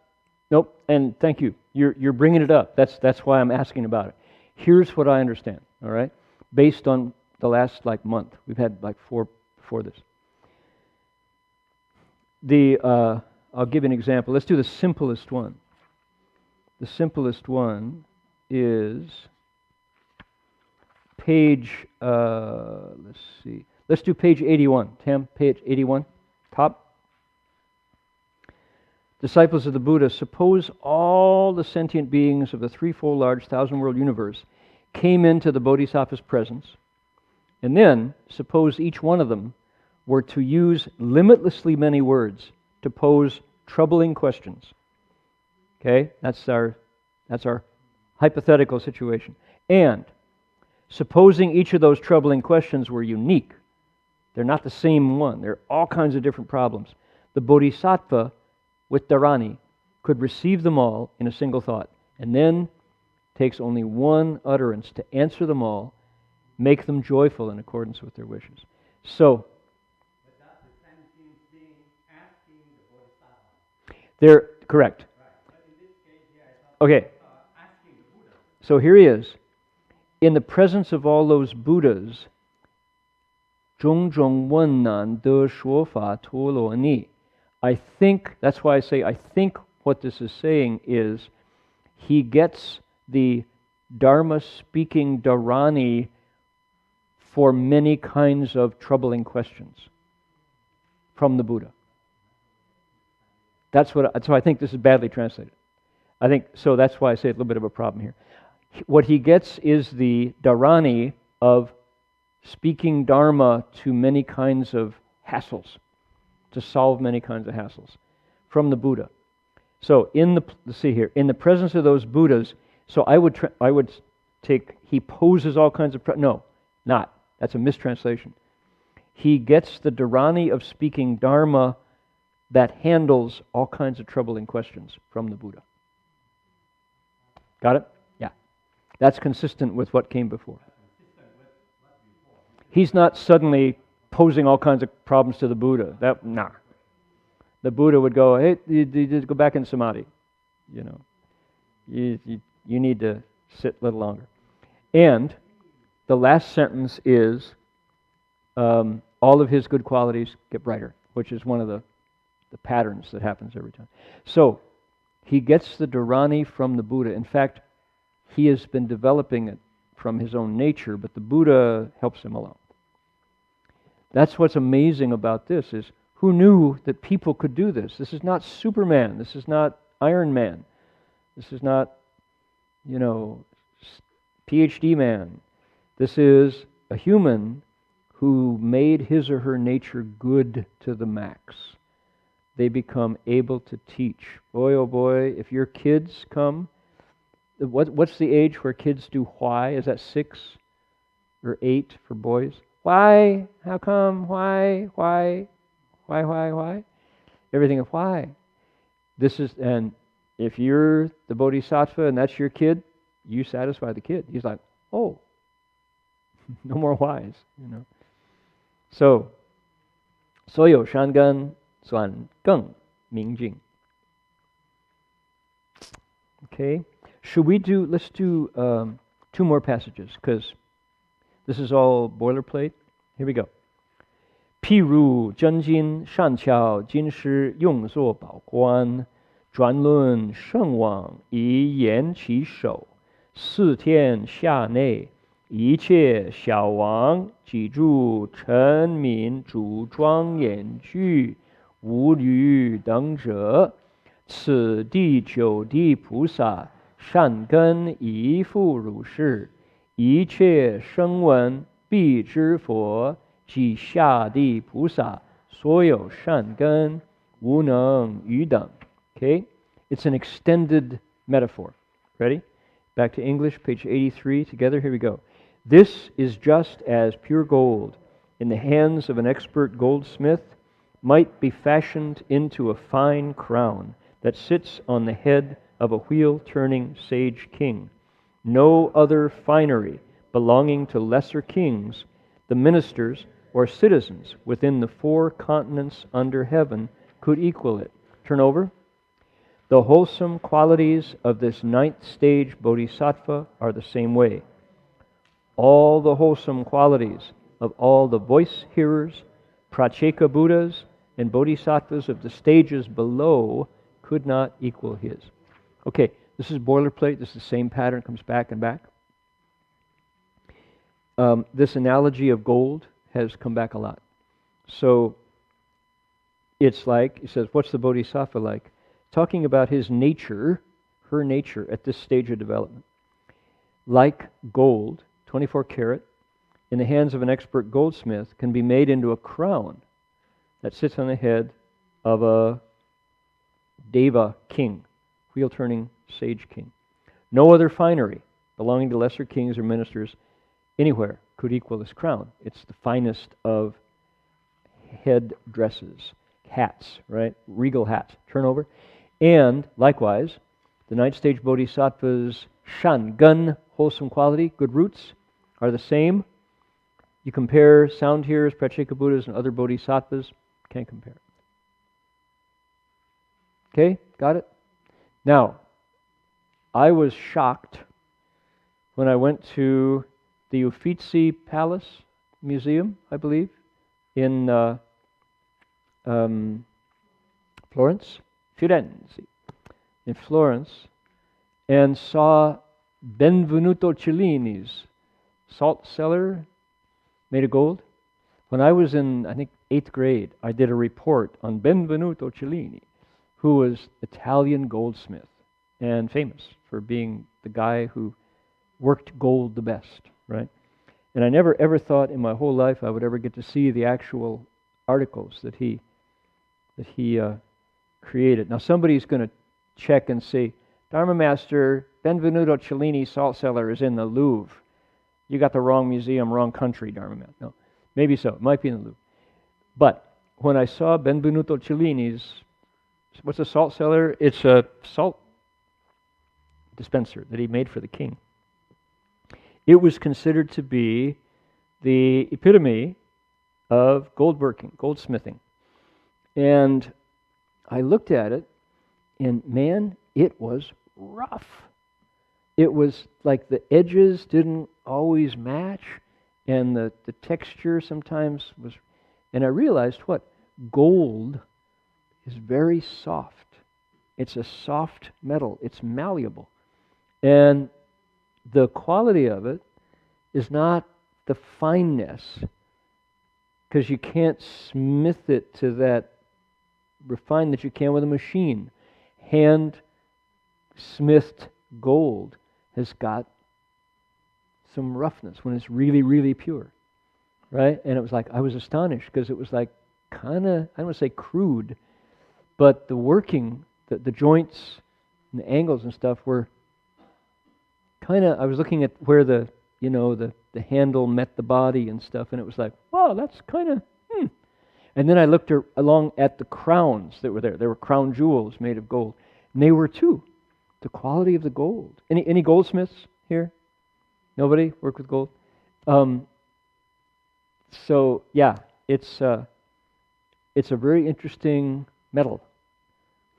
Nope, and thank you. You're bringing it up. That's why I'm asking about it. Here's what I understand, all right? Based on the last month. We've had 4 before this. I'll give you an example. Let's do the simplest one. The simplest one is page, let's see. Let's do page 81. Tam, page 81, top. Disciples of the Buddha, suppose all the sentient beings of the threefold large thousand-world universe came into the Bodhisattva's presence, and then suppose each one of them were to use limitlessly many words to pose troubling questions. Okay, that's our hypothetical situation. And supposing each of those troubling questions were unique, they're not the same one. There are all kinds of different problems. The Bodhisattva, with dharani, could receive them all in a single thought, and then takes only one utterance to answer them all, make them joyful in accordance with their wishes. So, but that's the sentient being asking the Bodhisattva. They're correct. Right. But in this case, okay. Asking the Buddha. So here he is. In the presence of all those Buddhas, 种种问难的说法陀罗尼. I think, that's why I say, I think what this is saying is he gets the Dharma speaking dharani for many kinds of troubling questions from the Buddha. So I think this is badly translated. I think, so that's why I say a little bit of a problem here. What he gets is the dharani of speaking Dharma to many kinds of hassles, to solve many kinds of hassles from the Buddha. So let's see here, in the presence of those Buddhas, so I would take, he poses all kinds of, no, not, that's a mistranslation. He gets the dharani of speaking Dharma that handles all kinds of troubling questions from the Buddha. Got it? Yeah. That's consistent with what came before. He's not suddenly posing all kinds of problems to the Buddha. Nah. The Buddha would go, hey, you just go back in samadhi. You know, you need to sit a little longer. And the last sentence is, all of his good qualities get brighter, which is one of the patterns that happens every time. So, he gets the dharani from the Buddha. In fact, he has been developing it from his own nature, but the Buddha helps him along. That's what's amazing about this, is who knew that people could do this? This is not Superman. This is not Iron Man. This is not, PhD man. This is a human who made his or her nature good to the max. They become able to teach. Boy, oh boy, if your kids come, what's the age where kids do why? Is that 6 or 8 for boys? Why? How come? Why? Everything of why. And if you're the Bodhisattva and that's your kid, you satisfy the kid. He's like, oh, no more whys, you know. So, 所有善根转更明净. Okay, let's do 2 more passages, because this is all boilerplate. Here we go. 譬如真经善巧经师用作宝冠，专论圣王以言其手，四天下内一切小王记住臣民主庄严具无虑等者，此第九地菩萨善根亦复如是，一切声闻必知佛即下地菩萨所有善根无能于等. Okay, it's an extended metaphor. Ready? Back to English, page 83. Together, here we go. This is just as pure gold in the hands of an expert goldsmith might be fashioned into a fine crown that sits on the head of a wheel-turning sage king. No other finery belonging to lesser kings, the ministers, or citizens within the 4 continents under heaven could equal it. Turn over. The wholesome qualities of this 9th stage bodhisattva are the same way. All the wholesome qualities of all the voice hearers, Pracheka Buddhas, and bodhisattvas of the stages below could not equal his. Okay, this is boilerplate. This is the same pattern, comes back and back. This analogy of gold has come back a lot. So it's like, it says, what's the bodhisattva like? Talking about his nature, her nature at this stage of development. Like gold, 24 karat, in the hands of an expert goldsmith, can be made into a crown that sits on the head of a deva king, wheel-turning sage king. No other finery belonging to lesser kings or ministers anywhere could equal this crown. It's the finest of head dresses, hats, right? Regal hats. Turn over. And likewise, the 9th stage bodhisattva's shan, gun, wholesome quality, good roots, are the same. You compare sound hearers, Pracheka Buddhas, and other bodhisattvas, can't compare. Okay, got it? Now, I was shocked when I went to the Uffizi Palace Museum, I believe, in Florence, Firenze, in Florence, and saw Benvenuto Cellini's salt cellar made of gold. When I was in, I think, 8th grade, I did a report on Benvenuto Cellini, who was Italian goldsmith and famous for being the guy who worked gold the best, right? And I never ever thought in my whole life I would ever get to see the actual articles that he created. Now somebody's going to check and say, Dharma Master, Benvenuto Cellini salt cellar is in the Louvre. You got the wrong museum, wrong country, Dharma Master. No, maybe so. It might be in the Louvre. But when I saw Benvenuto Cellini's, what's a salt cellar? It's a salt dispenser that he made for the king. It was considered to be the epitome of goldworking, goldsmithing. And I looked at it, and man, it was rough. It was like the edges didn't always match, and the texture sometimes was... And I realized what? Gold is very soft. It's a soft metal. It's malleable. And the quality of it is not the fineness, because you can't smith it to that refine that you can with a machine. Hand-smithed gold has got some roughness when it's really, really pure, right? And it was like, I was astonished, because it was like kind of, I don't want to say crude, but the working, the joints and the angles and stuff were kind of, I was looking at where the handle met the body and stuff, and it was like, wow, that's kind of, And then I looked along at the crowns that were there. There were crown jewels made of gold. And they were too, the quality of the gold. Any goldsmiths here? Nobody work with gold? So yeah, it's a very interesting metal.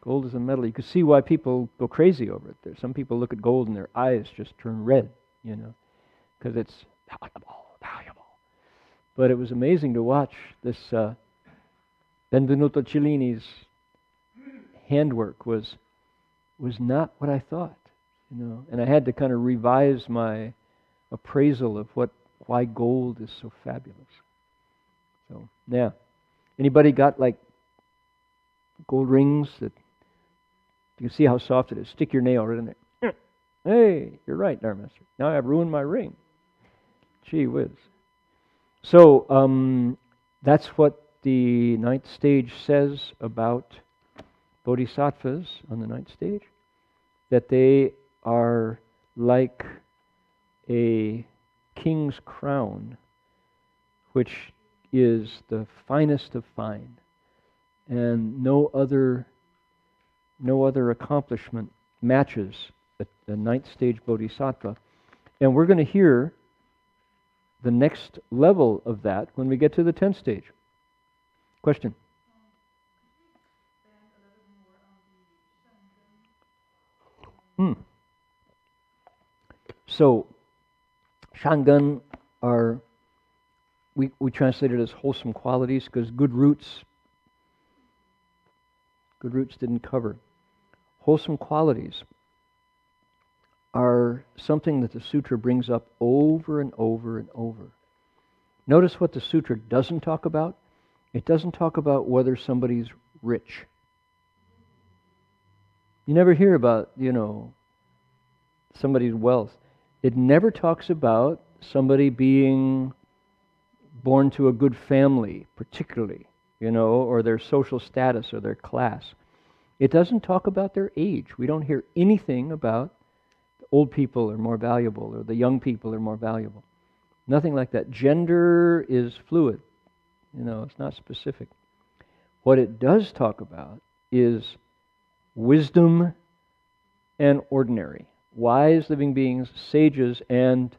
Gold is a metal. You can see why people go crazy over it. There's some people look at gold and their eyes just turn red, because it's valuable, valuable. But it was amazing to watch this. Benvenuto Cellini's handwork was not what I thought, and I had to kind of revise my appraisal of why gold is so fabulous. So yeah, anybody got like gold rings that you can see how soft it is? Stick your nail right in there. Hey, you're right, Dharma Master. Now I've ruined my ring. Gee whiz. So that's what the ninth stage says about bodhisattvas on the ninth stage, that they are like a king's crown, which is the finest of fine, and no other accomplishment matches the ninth stage bodhisattva. And we're going to hear the next level of that when we get to the 10th stage. Question? So, Shangan are, we translate it as wholesome qualities because good roots didn't cover. Wholesome qualities are something that the sutra brings up over and over and over. Notice what the sutra doesn't talk about. It doesn't talk about whether somebody's rich. You never hear about, somebody's wealth. It never talks about somebody being born to a good family, particularly, or their social status or their class. It doesn't talk about their age. We don't hear anything about the old people are more valuable or the young people are more valuable. Nothing like that. Gender is fluid. It's not specific. What it does talk about is wisdom and ordinary. Wise living beings, sages, and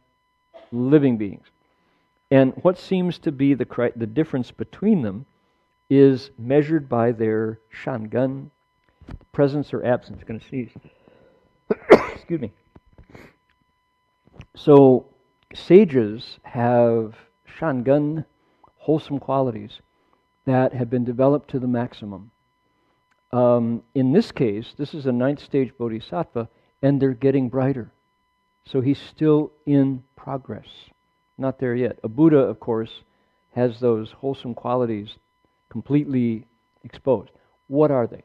living beings. And what seems to be the difference between them is measured by their shangan, presence or absence. Going to sneeze. Excuse me. So, sages have shangan, wholesome qualities, that have been developed to the maximum. In this case, this is a ninth stage bodhisattva, and they're getting brighter. So he's still in progress. Not there yet. A Buddha, of course, has those wholesome qualities completely exposed. What are they?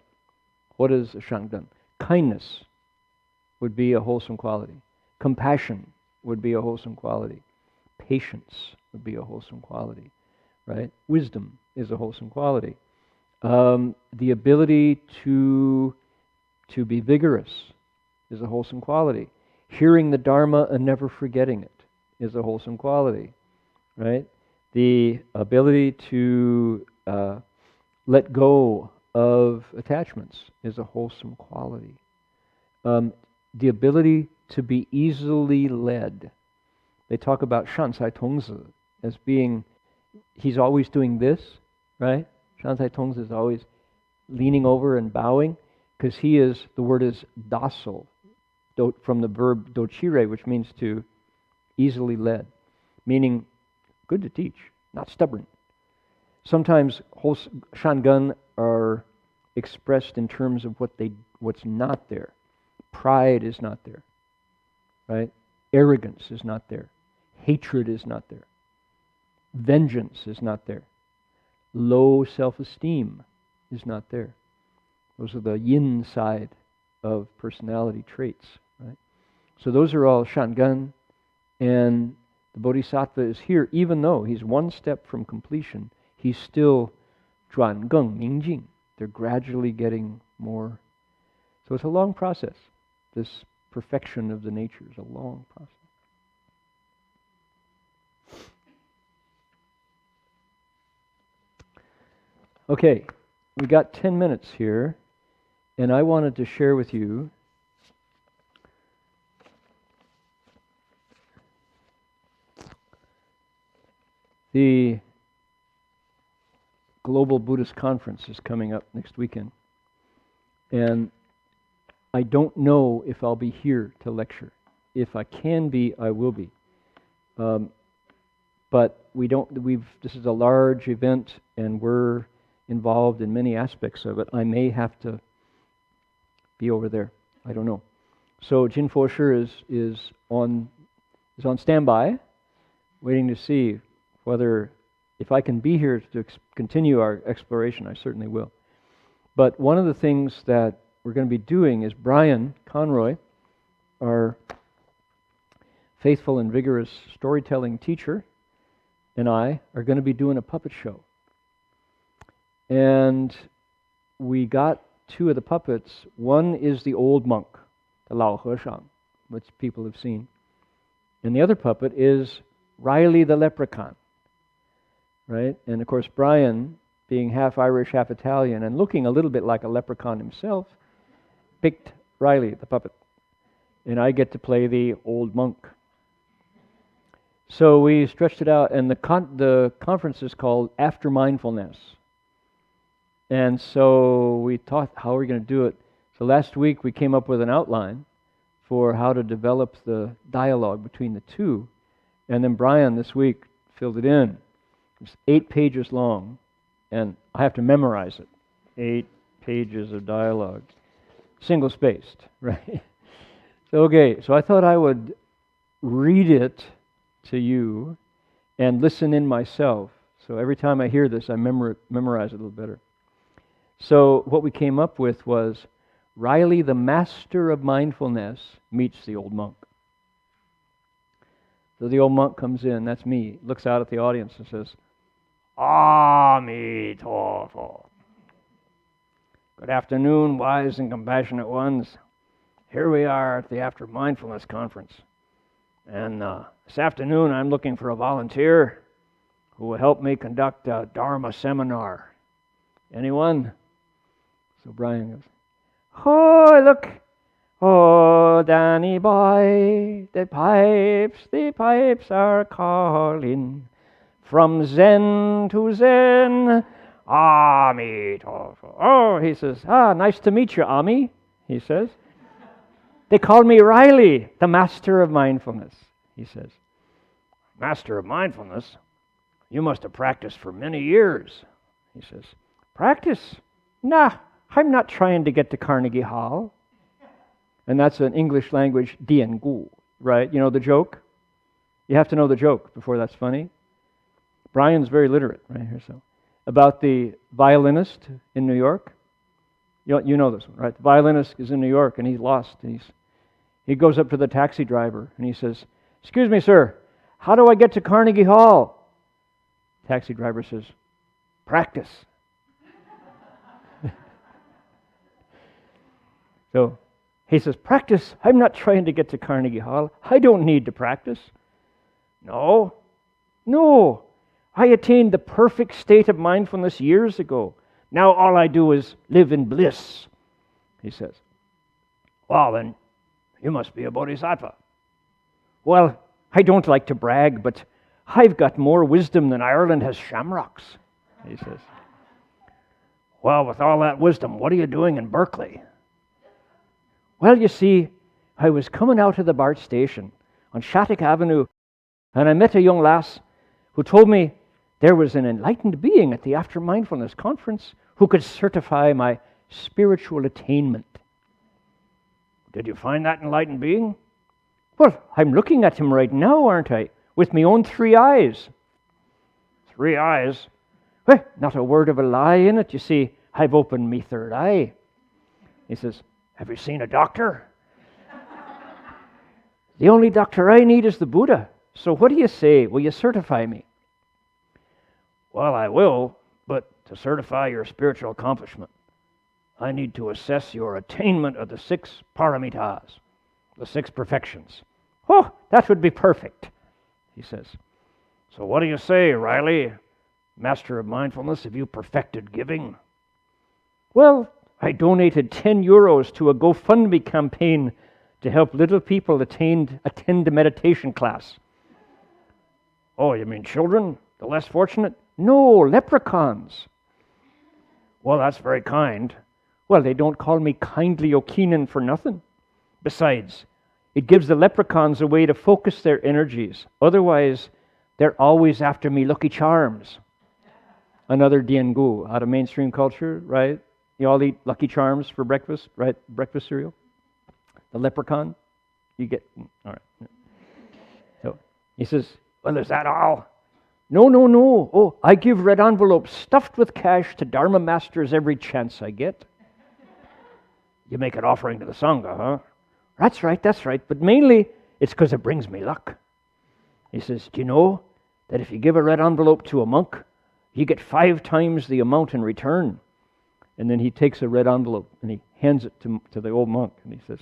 What is a Shangdan? Kindness would be a wholesome quality. Compassion would be a wholesome quality. Patience would be a wholesome quality. Right? Wisdom is a wholesome quality. The ability to be vigorous is a wholesome quality. Hearing the Dharma and never forgetting it is a wholesome quality, right? The ability to let go of attachments is a wholesome quality. The ability to be easily led. They talk about Shansai Tongzi as being, he's always doing this, right? Shansai Tongzi is always leaning over and bowing because the word is docile, from the verb docire, which means to easily led, meaning good to teach, not stubborn. Sometimes Shangan are expressed in terms of what's not there. Pride is not there, right? Arrogance is not there. Hatred is not there. Vengeance is not there. Low self-esteem is not there. Those are the yin side of personality traits, right? So those are all Shangan, and the Bodhisattva is here, even though he's one step from completion, he's still Zhuan Geng Mingjing. They're gradually getting more. So it's a long process. This perfection of the nature is a long process. Okay, we got 10 minutes here, and I wanted to share with you The Global Buddhist Conference is coming up next weekend. And I don't know if I'll be here to lecture. If I can be, I will be. But this is a large event, and we're involved in many aspects of it. I may have to be over there. I don't know. So Jinfo Shi is on standby, waiting to see whether, if I can be here to continue our exploration, I certainly will. But one of the things that we're going to be doing is Brian Conroy, our faithful and vigorous storytelling teacher, and I are going to be doing a puppet show. And we got two of the puppets. One is the old monk, the Lao Heshang, which people have seen. And the other puppet is Riley the leprechaun, right? And of course, Brian, being half Irish, half Italian, and looking a little bit like a leprechaun himself, picked Riley, the puppet. And I get to play the old monk. So we stretched it out, and the conference is called After Mindfulness. And so we thought, how are we going to do it? So last week we came up with an outline for how to develop the dialogue between the two. And then Brian this week filled it in. It's 8 pages long, and I have to memorize it. 8 pages of dialogue. Single-spaced, right? So I thought I would read it to you and listen in myself. So every time I hear this, I memorize it a little better. So what we came up with was Riley, the master of mindfulness, meets the old monk. So the old monk comes in, that's me, looks out at the audience and says, Amitofo. Good afternoon, wise and compassionate ones. Here we are at the After Mindfulness Conference. And this afternoon I'm looking for a volunteer who will help me conduct a Dharma seminar. Anyone? So Brian goes, oh, look. Oh, Danny boy, the pipes are calling from Zen to Zen. Amitofo. Oh, he says, nice to meet you, Ami, he says. They call me Riley, the master of mindfulness, he says. Master of mindfulness? You must have practiced for many years, he says. Practice? Nah, I'm not trying to get to Carnegie Hall. And that's an English language diangu, right? You know the joke? You have to know the joke before that's funny. Brian's very literate right here, so. About the violinist in New York. You know this one, right? The violinist is in New York and he's lost. And he goes up to the taxi driver and he says, excuse me, sir, how do I get to Carnegie Hall? Taxi driver says, practice. So he says, practice? I'm not trying to get to Carnegie Hall. I don't need to practice. No. I attained the perfect state of mindfulness years ago. Now all I do is live in bliss, he says. Well, then, you must be a bodhisattva. Well, I don't like to brag, but I've got more wisdom than Ireland has shamrocks, he says. Well, with all that wisdom, what are you doing in Berkeley? Well, you see, I was coming out of the BART station on Shattuck Avenue, and I met a young lass who told me there was an enlightened being at the After Mindfulness Conference who could certify my spiritual attainment. Did you find that enlightened being? Well, I'm looking at him right now, aren't I? With my own 3 eyes. 3 eyes? Well, not a word of a lie in it. You see, I've opened me 3rd eye. He says, have you seen a doctor? The only doctor I need is the Buddha. So what do you say? Will you certify me? Well, I will, but to certify your spiritual accomplishment, I need to assess your attainment of the 6 paramitas, the 6 perfections. Oh, that would be perfect, he says. So what do you say, Riley? Master of mindfulness, have you perfected giving? Well, I donated 10 euros to a GoFundMe campaign to help little people attend a meditation class. Oh, you mean children? The less fortunate? No, leprechauns. Well, that's very kind. Well, they don't call me Kindly O'Keenan for nothing. Besides, it gives the leprechauns a way to focus their energies. Otherwise, they're always after me Lucky Charms. Another diengu out of mainstream culture, right? You all eat Lucky Charms for breakfast, right? Breakfast cereal. The leprechaun, you get, all right. So he says, well, is that all? No. Oh, I give red envelopes stuffed with cash to Dharma masters every chance I get. You make an offering to the Sangha, huh? That's right. But mainly, it's because it brings me luck. He says, do you know that if you give a red envelope to a monk, you get 5 times the amount in return? And then he takes a red envelope and he hands it to the old monk. And he says,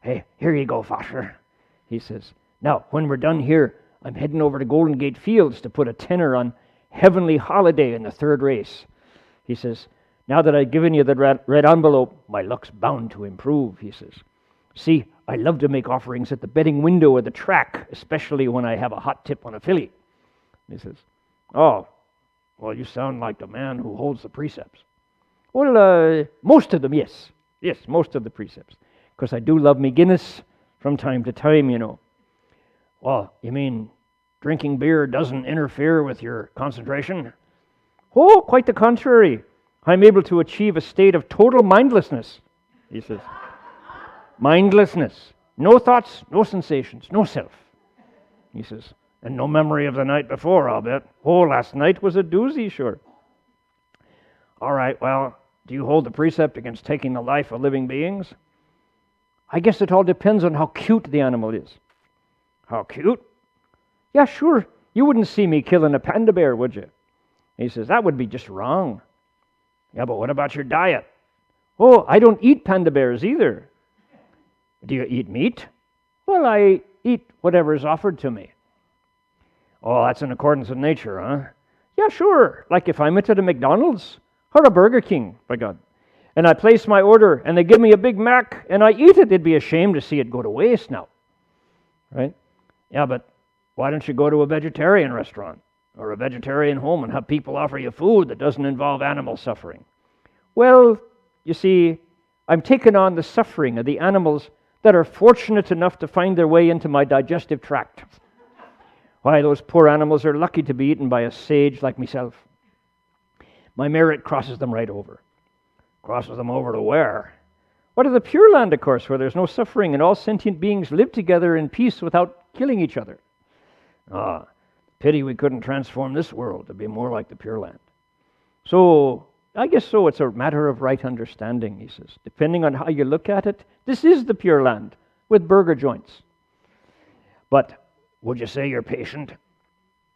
hey, here you go, Fasher. He says, now, when we're done here, I'm heading over to Golden Gate Fields to put a tenner on Heavenly Holiday in the 3rd race. He says, now that I've given you the red envelope, my luck's bound to improve, he says. See, I love to make offerings at the betting window of the track, especially when I have a hot tip on a filly. He says, oh, well, you sound like the man who holds the precepts. Well, most of them, yes. Yes, most of the precepts. Because I do love me Guinness from time to time, you know. Well, you mean drinking beer doesn't interfere with your concentration? Oh, quite the contrary. I'm able to achieve a state of total mindlessness, he says. Mindlessness. No thoughts, no sensations, no self. He says, and no memory of the night before, I'll bet. Oh, last night was a doozy, sure. All right, well, do you hold the precept against taking the life of living beings? I guess it all depends on how cute the animal is. How cute? Yeah, sure. You wouldn't see me killing a panda bear, would you? He says, that would be just wrong. Yeah, but what about your diet? Oh, I don't eat panda bears either. Do you eat meat? Well, I eat whatever is offered to me. Oh, that's in accordance with nature, huh? Yeah, sure. Like if I'm at a McDonald's or a Burger King, by God, and I place my order and they give me a Big Mac and I eat it, it'd be a shame to see it go to waste now. Right? Yeah, but why don't you go to a vegetarian restaurant or a vegetarian home and have people offer you food that doesn't involve animal suffering? Well, you see, I'm taking on the suffering of the animals that are fortunate enough to find their way into my digestive tract. Why, those poor animals are lucky to be eaten by a sage like myself. My merit crosses them right over. Crosses them over to where? What to the Pure Land, of course, where there's no suffering and all sentient beings live together in peace without killing each other. Ah, pity we couldn't transform this world to be more like the Pure Land. So, I guess so, it's a matter of right understanding, he says. Depending on how you look at it, this is the Pure Land with burger joints. But would you say you're patient?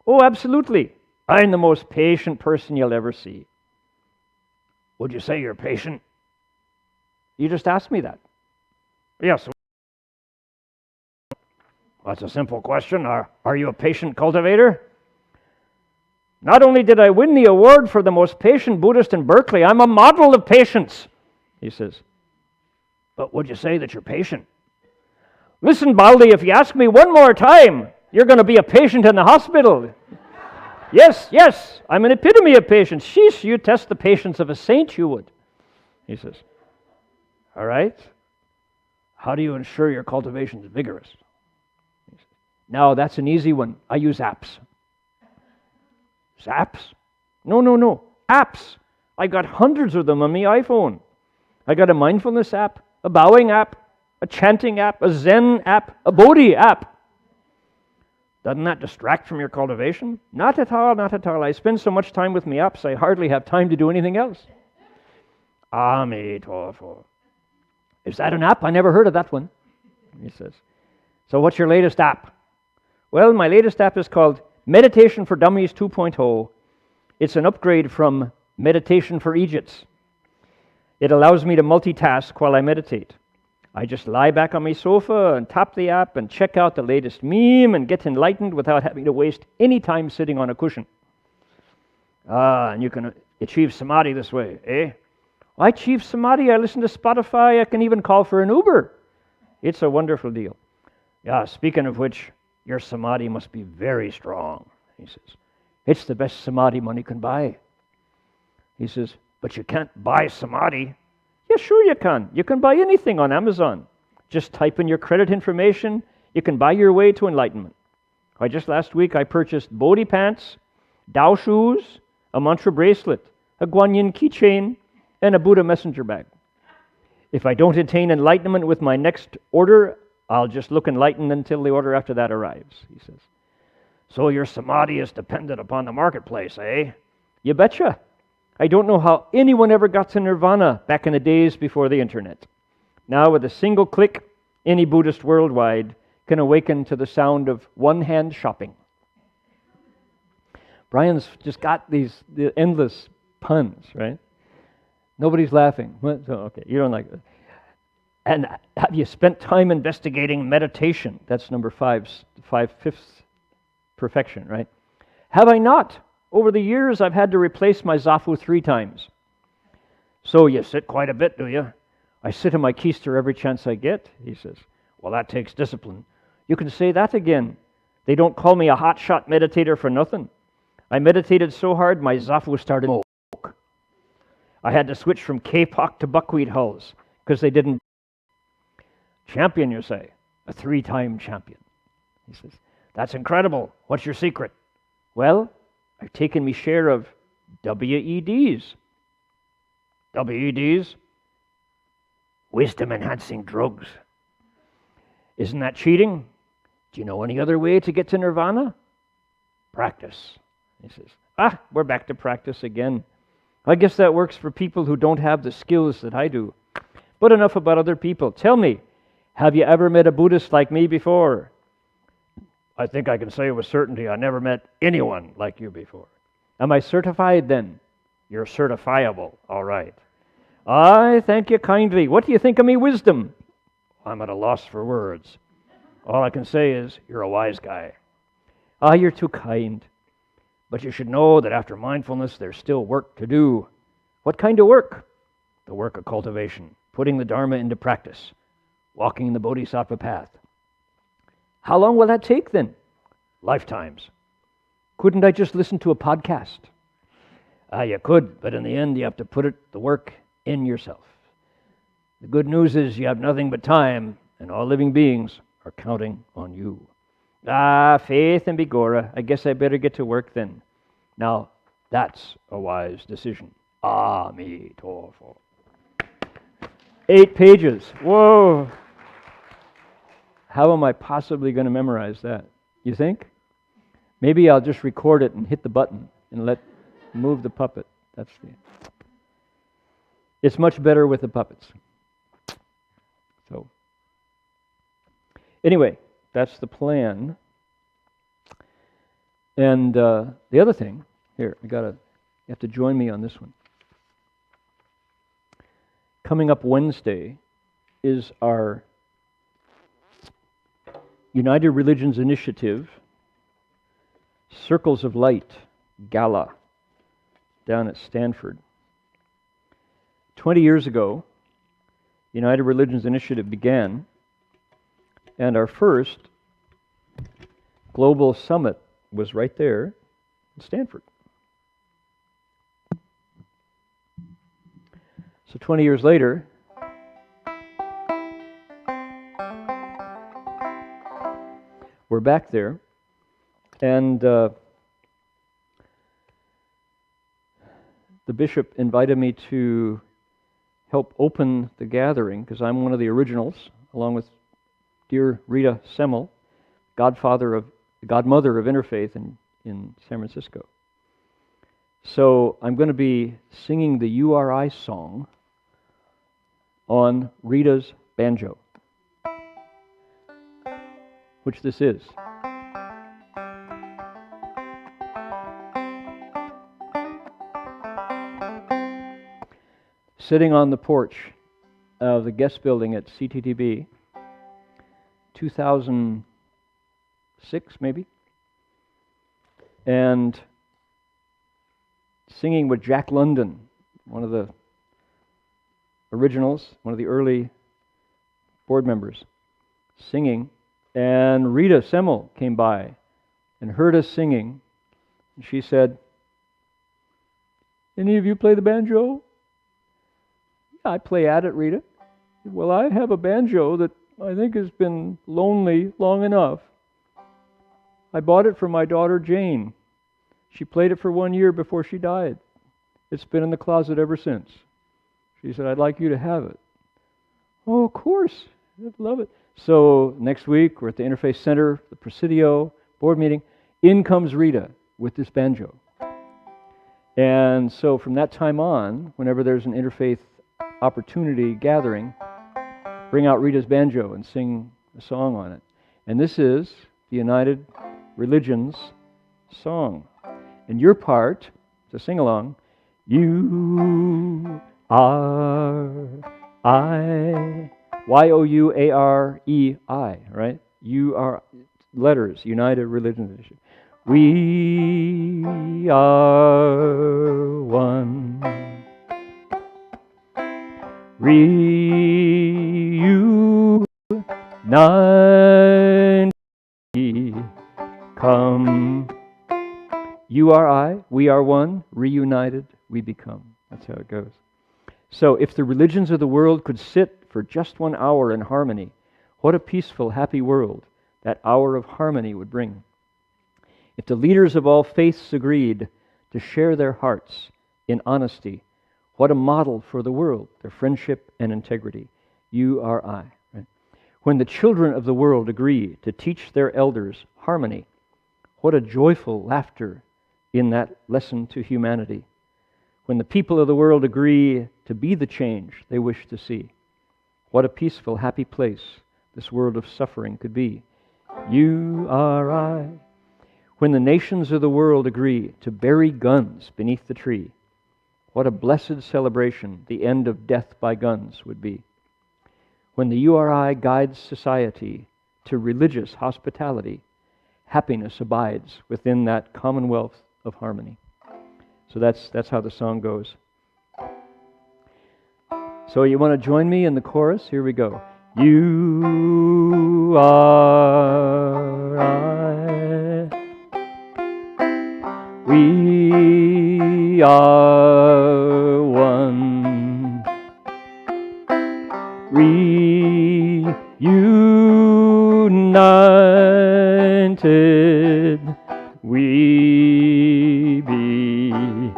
Oh, absolutely. I'm the most patient person you'll ever see. Would you say you're patient? You just asked me that. Yes. That's a simple question. Are you a patient cultivator? Not only did I win the award for the most patient Buddhist in Berkeley, I'm a model of patience, he says. But would you say that you're patient? Listen, Baldi, if you ask me one more time, you're going to be a patient in the hospital. Yes, I'm an epitome of patience. Sheesh, you test the patience of a saint, you would. He says, all right, how do you ensure your cultivation is vigorous? He says, now, that's an easy one. I use apps. Apps? No. Apps. I got hundreds of them on my iPhone. I got a mindfulness app, a bowing app, a chanting app, a Zen app, a Bodhi app. Doesn't that distract from your cultivation? Not at all. I spend so much time with my apps, I hardly have time to do anything else. Amitofo. Is that an app? I never heard of that one, he says. So what's your latest app? Well, my latest app is called Meditation for Dummies 2.0. It's an upgrade from Meditation for Idiots. It allows me to multitask while I meditate. I just lie back on my sofa and tap the app and check out the latest meme and get enlightened without having to waste any time sitting on a cushion. And you can achieve samadhi this way, eh? I achieve samadhi, I listen to Spotify, I can even call for an Uber. It's a wonderful deal. Yeah, speaking of which, your samadhi must be very strong, he says. It's the best samadhi money can buy. He says, but you can't buy samadhi. Yeah, sure you can. You can buy anything on Amazon. Just type in your credit information. You can buy your way to enlightenment. Just last week I purchased Bodhi pants, Dao shoes, a mantra bracelet, a Guanyin keychain, and a Buddha messenger bag. If I don't attain enlightenment with my next order, I'll just look enlightened until the order after that arrives, he says. So your samadhi is dependent upon the marketplace, eh? You betcha. I don't know how anyone ever got to nirvana back in the days before the internet. Now with a single click, any Buddhist worldwide can awaken to the sound of one-hand shopping. Brian's just got the endless puns, right? Nobody's laughing. Okay, you don't like it. And have you spent time investigating meditation? That's number 5/5 perfection, right? Have I not? Over the years, I've had to replace my zafu 3 times. So you sit quite a bit, do you? I sit in my keister every chance I get, he says. Well, that takes discipline. You can say that again. They don't call me a hotshot meditator for nothing. I meditated so hard, my zafu started to smoke. I had to switch from kapok to buckwheat hulls because they didn't. Champion, you say? A 3-time champion. He says, that's incredible. What's your secret? Well, I've taken me share of WEDs. WEDs? Wisdom-enhancing drugs. Isn't that cheating? Do you know any other way to get to nirvana? Practice. He says, we're back to practice again. I guess that works for people who don't have the skills that I do. But enough about other people. Tell me, have you ever met a Buddhist like me before? I think I can say with certainty I never met anyone like you before. Am I certified then? You're certifiable, all right. I thank you kindly. What do you think of me wisdom? I'm at a loss for words. All I can say is, you're a wise guy. You're too kind. But you should know that after mindfulness, there's still work to do. What kind of work? The work of cultivation, putting the Dharma into practice, walking the Bodhisattva path. How long will that take then? Lifetimes. Couldn't I just listen to a podcast? You could, but in the end, you have to put the work in yourself. The good news is you have nothing but time, and all living beings are counting on you. Faith and Bigora. I guess I better get to work then. Now, that's a wise decision. Amitofo. 8 pages. Whoa. How am I possibly going to memorize that? You think? Maybe I'll just record it and hit the button and move the puppet. It's much better with the puppets. So, anyway, that's the plan. And the other thing, here, you have to join me on this one. Coming up Wednesday is our United Religions Initiative Circles of Light Gala down at Stanford. 20 years ago, United Religions Initiative began, and our first global summit was right there in Stanford. So 20 years later, we're back there, and the bishop invited me to help open the gathering, because I'm one of the originals, along with dear Rita Semmel, godmother of interfaith in San Francisco. So I'm going to be singing the URI song on Rita's banjo, which this is. Sitting on the porch of the guest building at CTTB, 2006 maybe, and singing with Jack London, one of the originals, one of the early board members, singing, and Rita Semmel came by and heard us singing, She said, "Any of you play the banjo?" "I play at it, Rita." "Well, I have a banjo that I think has been lonely long enough. I bought it for my daughter Jane. She played it for 1 year before she died. It's been in the closet ever since." She said, "I'd like you to have it." "Oh, of course. I'd love it." So next week, we're at the Interfaith Center, the Presidio board meeting. In comes Rita with this banjo. And so from that time on, whenever there's an interfaith opportunity gathering, bring out Rita's banjo and sing a song on it. And this is the United Religion's song. And your part, to sing along, you are I, Y-O-U-A-R-E-I, right? You are letters, United Religion. We are one. Reunite. Come. You are I, we are one, reunited, we become. That's how it goes. So if the religions of the world could sit for just 1 hour in harmony, what a peaceful, happy world that hour of harmony would bring. If the leaders of all faiths agreed to share their hearts in honesty, what a model for the world, their friendship and integrity. You are I. Right? When the children of the world agree to teach their elders harmony, what a joyful laughter in that lesson to humanity. When the people of the world agree to be the change they wish to see, what a peaceful, happy place this world of suffering could be. You are I. When the nations of the world agree to bury guns beneath the tree, what a blessed celebration the end of death by guns would be. When the URI guides society to religious hospitality, happiness abides within that commonwealth of harmony. So that's how the song goes. So you want to join me in the chorus? Here we go. You are I. We are one. Reunited we become.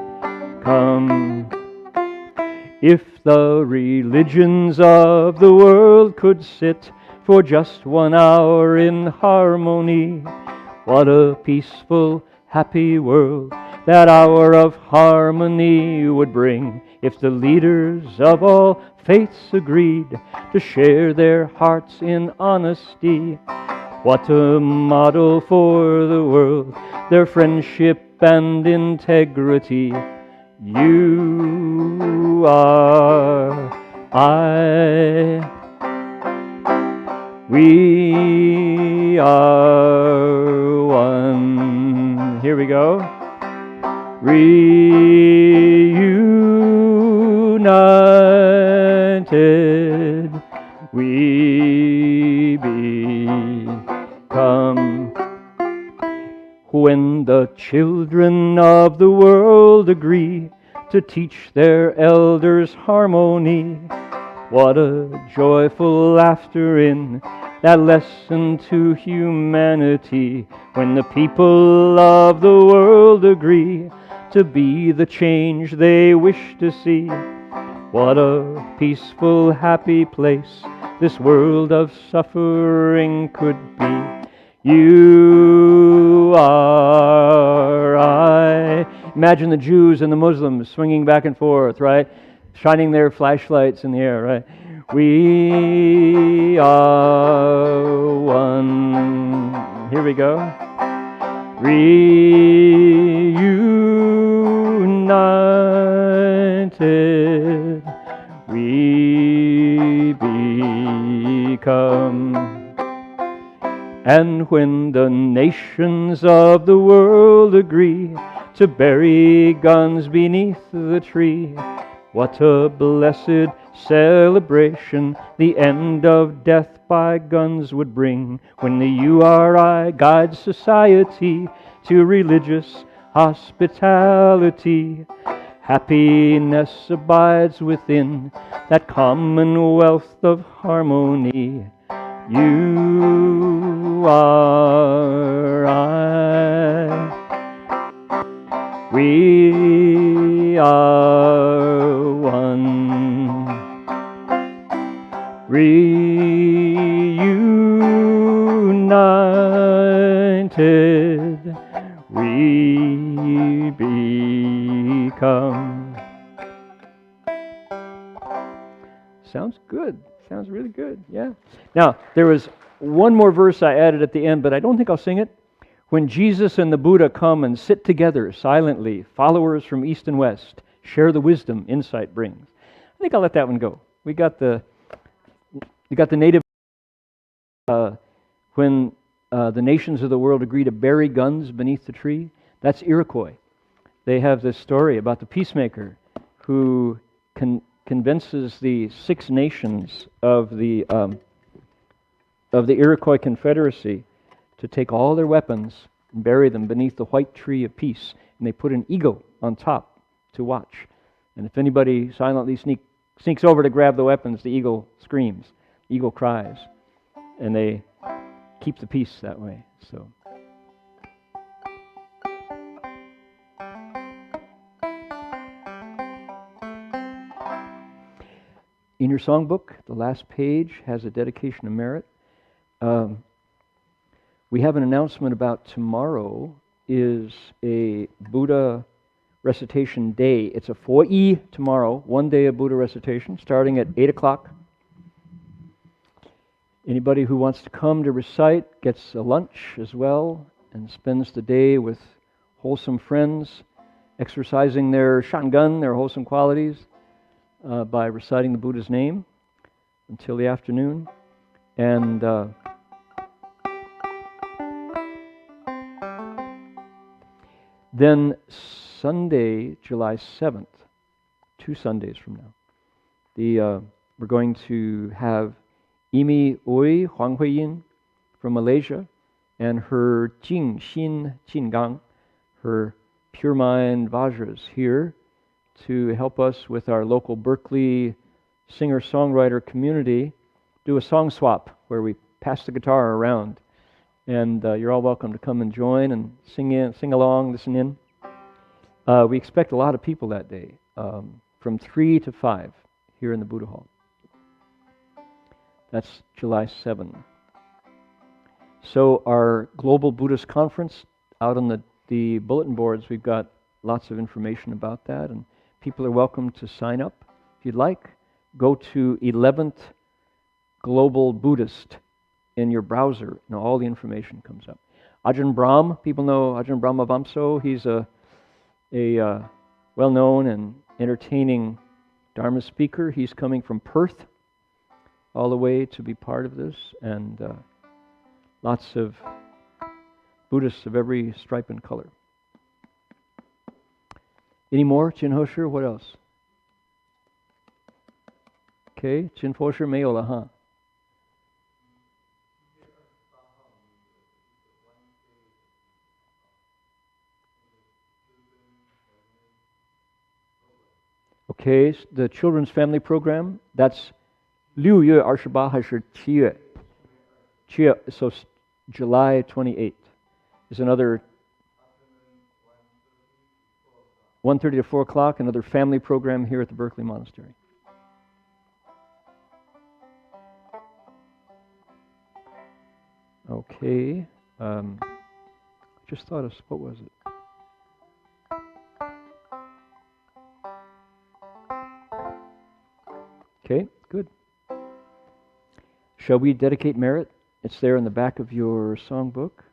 If the religions of the world could sit for just 1 hour in harmony, what a peaceful, happy world that hour of harmony would bring. If the leaders of all faiths agreed to share their hearts in honesty, what a model for the world, their friendship and integrity. You are I. We are one. Here we go. Reunited we become. When the children of the world agree to teach their elders harmony, what a joyful laughter in that lesson to humanity. When the people of the world agree to be the change they wish to see, what a peaceful, happy place this world of suffering could be. You are I. Imagine the Jews and the Muslims swinging back and forth, right? Shining their flashlights in the air, right? We are one. Here we go. Reunited we become. And when the nations of the world agree to bury guns beneath the tree, what a blessed celebration the end of death by guns would bring. When the URI guides society to religious hospitality. Happiness abides within that commonwealth of harmony. You are I. We are one. Reunited, we become. Sounds good. Sounds really good. Yeah. Now, there was one more verse I added at the end, but I don't think I'll sing it. When Jesus and the Buddha come and sit together silently, followers from east and west share the wisdom insight brings. I think I'll let that one go. We got the native when the nations of the world agree to bury guns beneath the tree. That's Iroquois. They have this story about the peacemaker who convinces the 6 nations of the Iroquois Confederacy to take all their weapons and bury them beneath the white tree of peace. And they put an eagle on top to watch. And if anybody silently sneaks over to grab the weapons, the eagle screams, the eagle cries. And they keep the peace that way. So. In your songbook, the last page has a dedication of merit. We have an announcement about tomorrow is a Buddha recitation day. It's a 4E tomorrow, 1 day of Buddha recitation, starting at 8 o'clock. Anybody who wants to come to recite gets a lunch as well and spends the day with wholesome friends, exercising their shangan, their wholesome qualities, by reciting the Buddha's name until the afternoon. And then Sunday, July 7th, 2 Sundays from now, we're going to have Imi Oi Huang Huiyin from Malaysia and her Jing Xin Jingang, her Pure Mind Vajras, here to help us with our local Berkeley singer-songwriter community do a song swap where we pass the guitar around. And you're all welcome to come and join and sing along, listen in. We expect a lot of people that day, from 3 to 5 here in the Buddha Hall. That's July 7. So our Global Buddhist Conference, out on the bulletin boards, we've got lots of information about that, and people are welcome to sign up if you'd like. Go to 11th Global Buddhist in your browser, and all the information comes up. Ajahn Brahm, people know Ajahn Brahmavamso. He's a well-known and entertaining Dharma speaker. He's coming from Perth all the way to be part of this, and lots of Buddhists of every stripe and color. Any more? Chin Hosher, what else? Okay, Chin Hosher 没有了哈。Okay, the Children's Family Program, that's 6月28还是7月？7月, so July 28th is another 1:30 to 4 o'clock, another family program here at the Berkeley Monastery. Okay, just thought of, what was it? Okay, good. Shall we dedicate merit? It's there in the back of your songbook.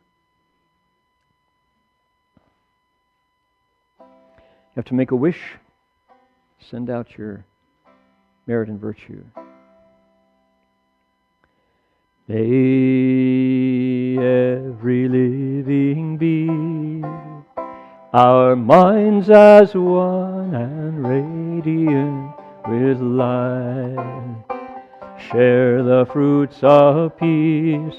You have to make a wish. Send out your merit and virtue. May every living be our minds as one and radiant with light. Share the fruits of peace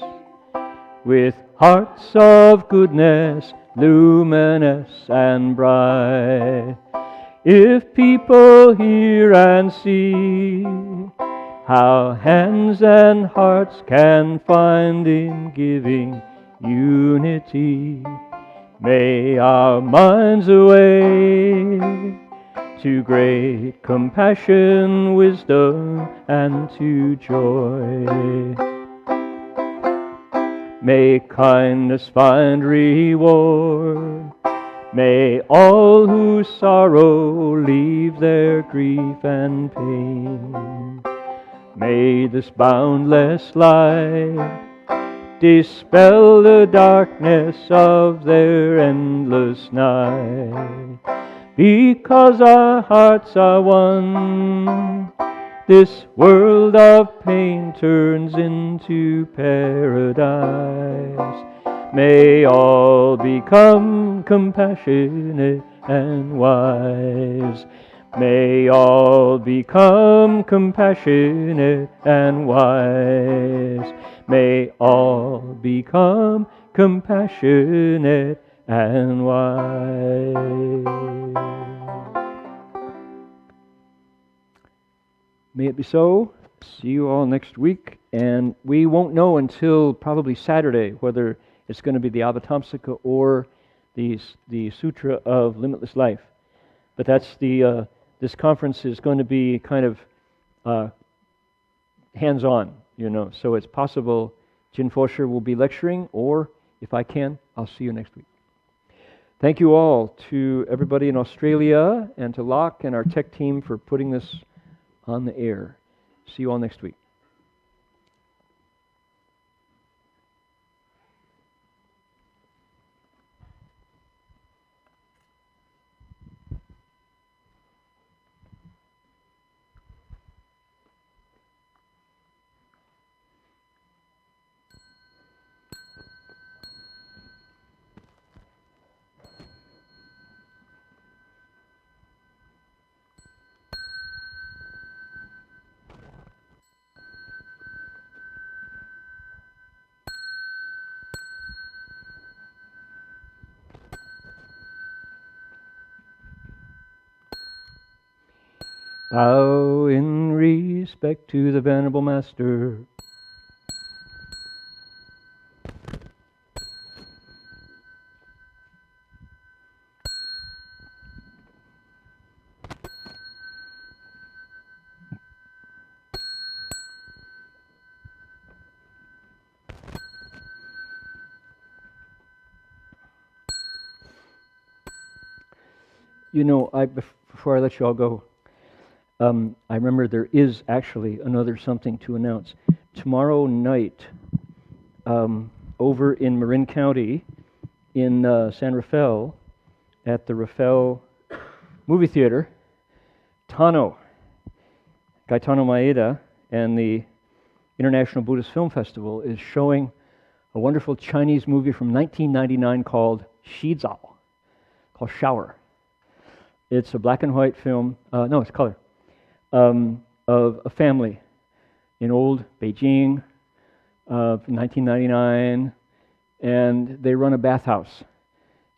with hearts of goodness luminous and bright. If people hear and see how hands and hearts can find in giving unity, may our minds awake to great compassion, wisdom, and to joy. May kindness find reward. May all who sorrow leave their grief and pain. May this boundless light dispel the darkness of their endless night. Because our hearts are one, this world of pain turns into paradise. May all become compassionate and wise. May all become compassionate and wise. May all become compassionate and wise. May it be so. See you all next week. And we won't know until probably Saturday whether it's going to be the Avatamsaka or the Sutra of Limitless Life. But that's this conference is going to be kind of hands-on, So it's possible Jin Fosher will be lecturing, or if I can, I'll see you next week. Thank you all to everybody in Australia and to Locke and our tech team for putting this on the air. See you all next week. Bow in respect to the Venerable Master. Before I let you all go, I remember there is actually another something to announce. Tomorrow night, over in Marin County, in San Rafael, at the Rafael Movie Theater, Gaetano Maeda and the International Buddhist Film Festival is showing a wonderful Chinese movie from 1999 called Shizao, called Shower. It's a black and white film, no, it's color, of a family in old Beijing from 1999, and they run a bathhouse.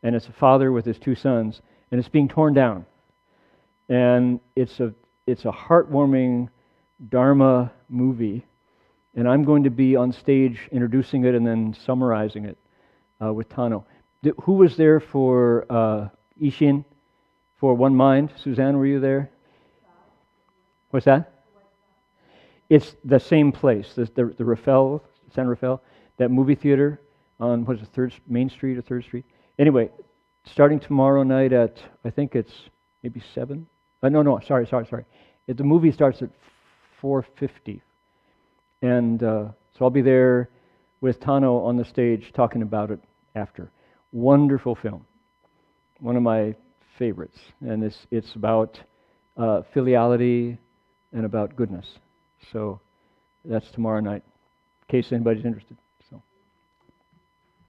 And it's a father with his two sons, and it's being torn down. And it's a heartwarming Dharma movie, and I'm going to be on stage introducing it and then summarizing it with Tano. Who was there for Ishin? For One Mind? Suzanne, were you there? What's that? It's the same place, the Rafael, San Rafael, that movie theater on, what is it, Main Street or 3rd Street? Anyway, starting tomorrow night at, I think it's maybe 7? Sorry. The movie starts at 4:50. And so I'll be there with Tano on the stage talking about it after. Wonderful film. One of my favorites. And it's about filiality and about goodness. So that's tomorrow night, in case anybody's interested.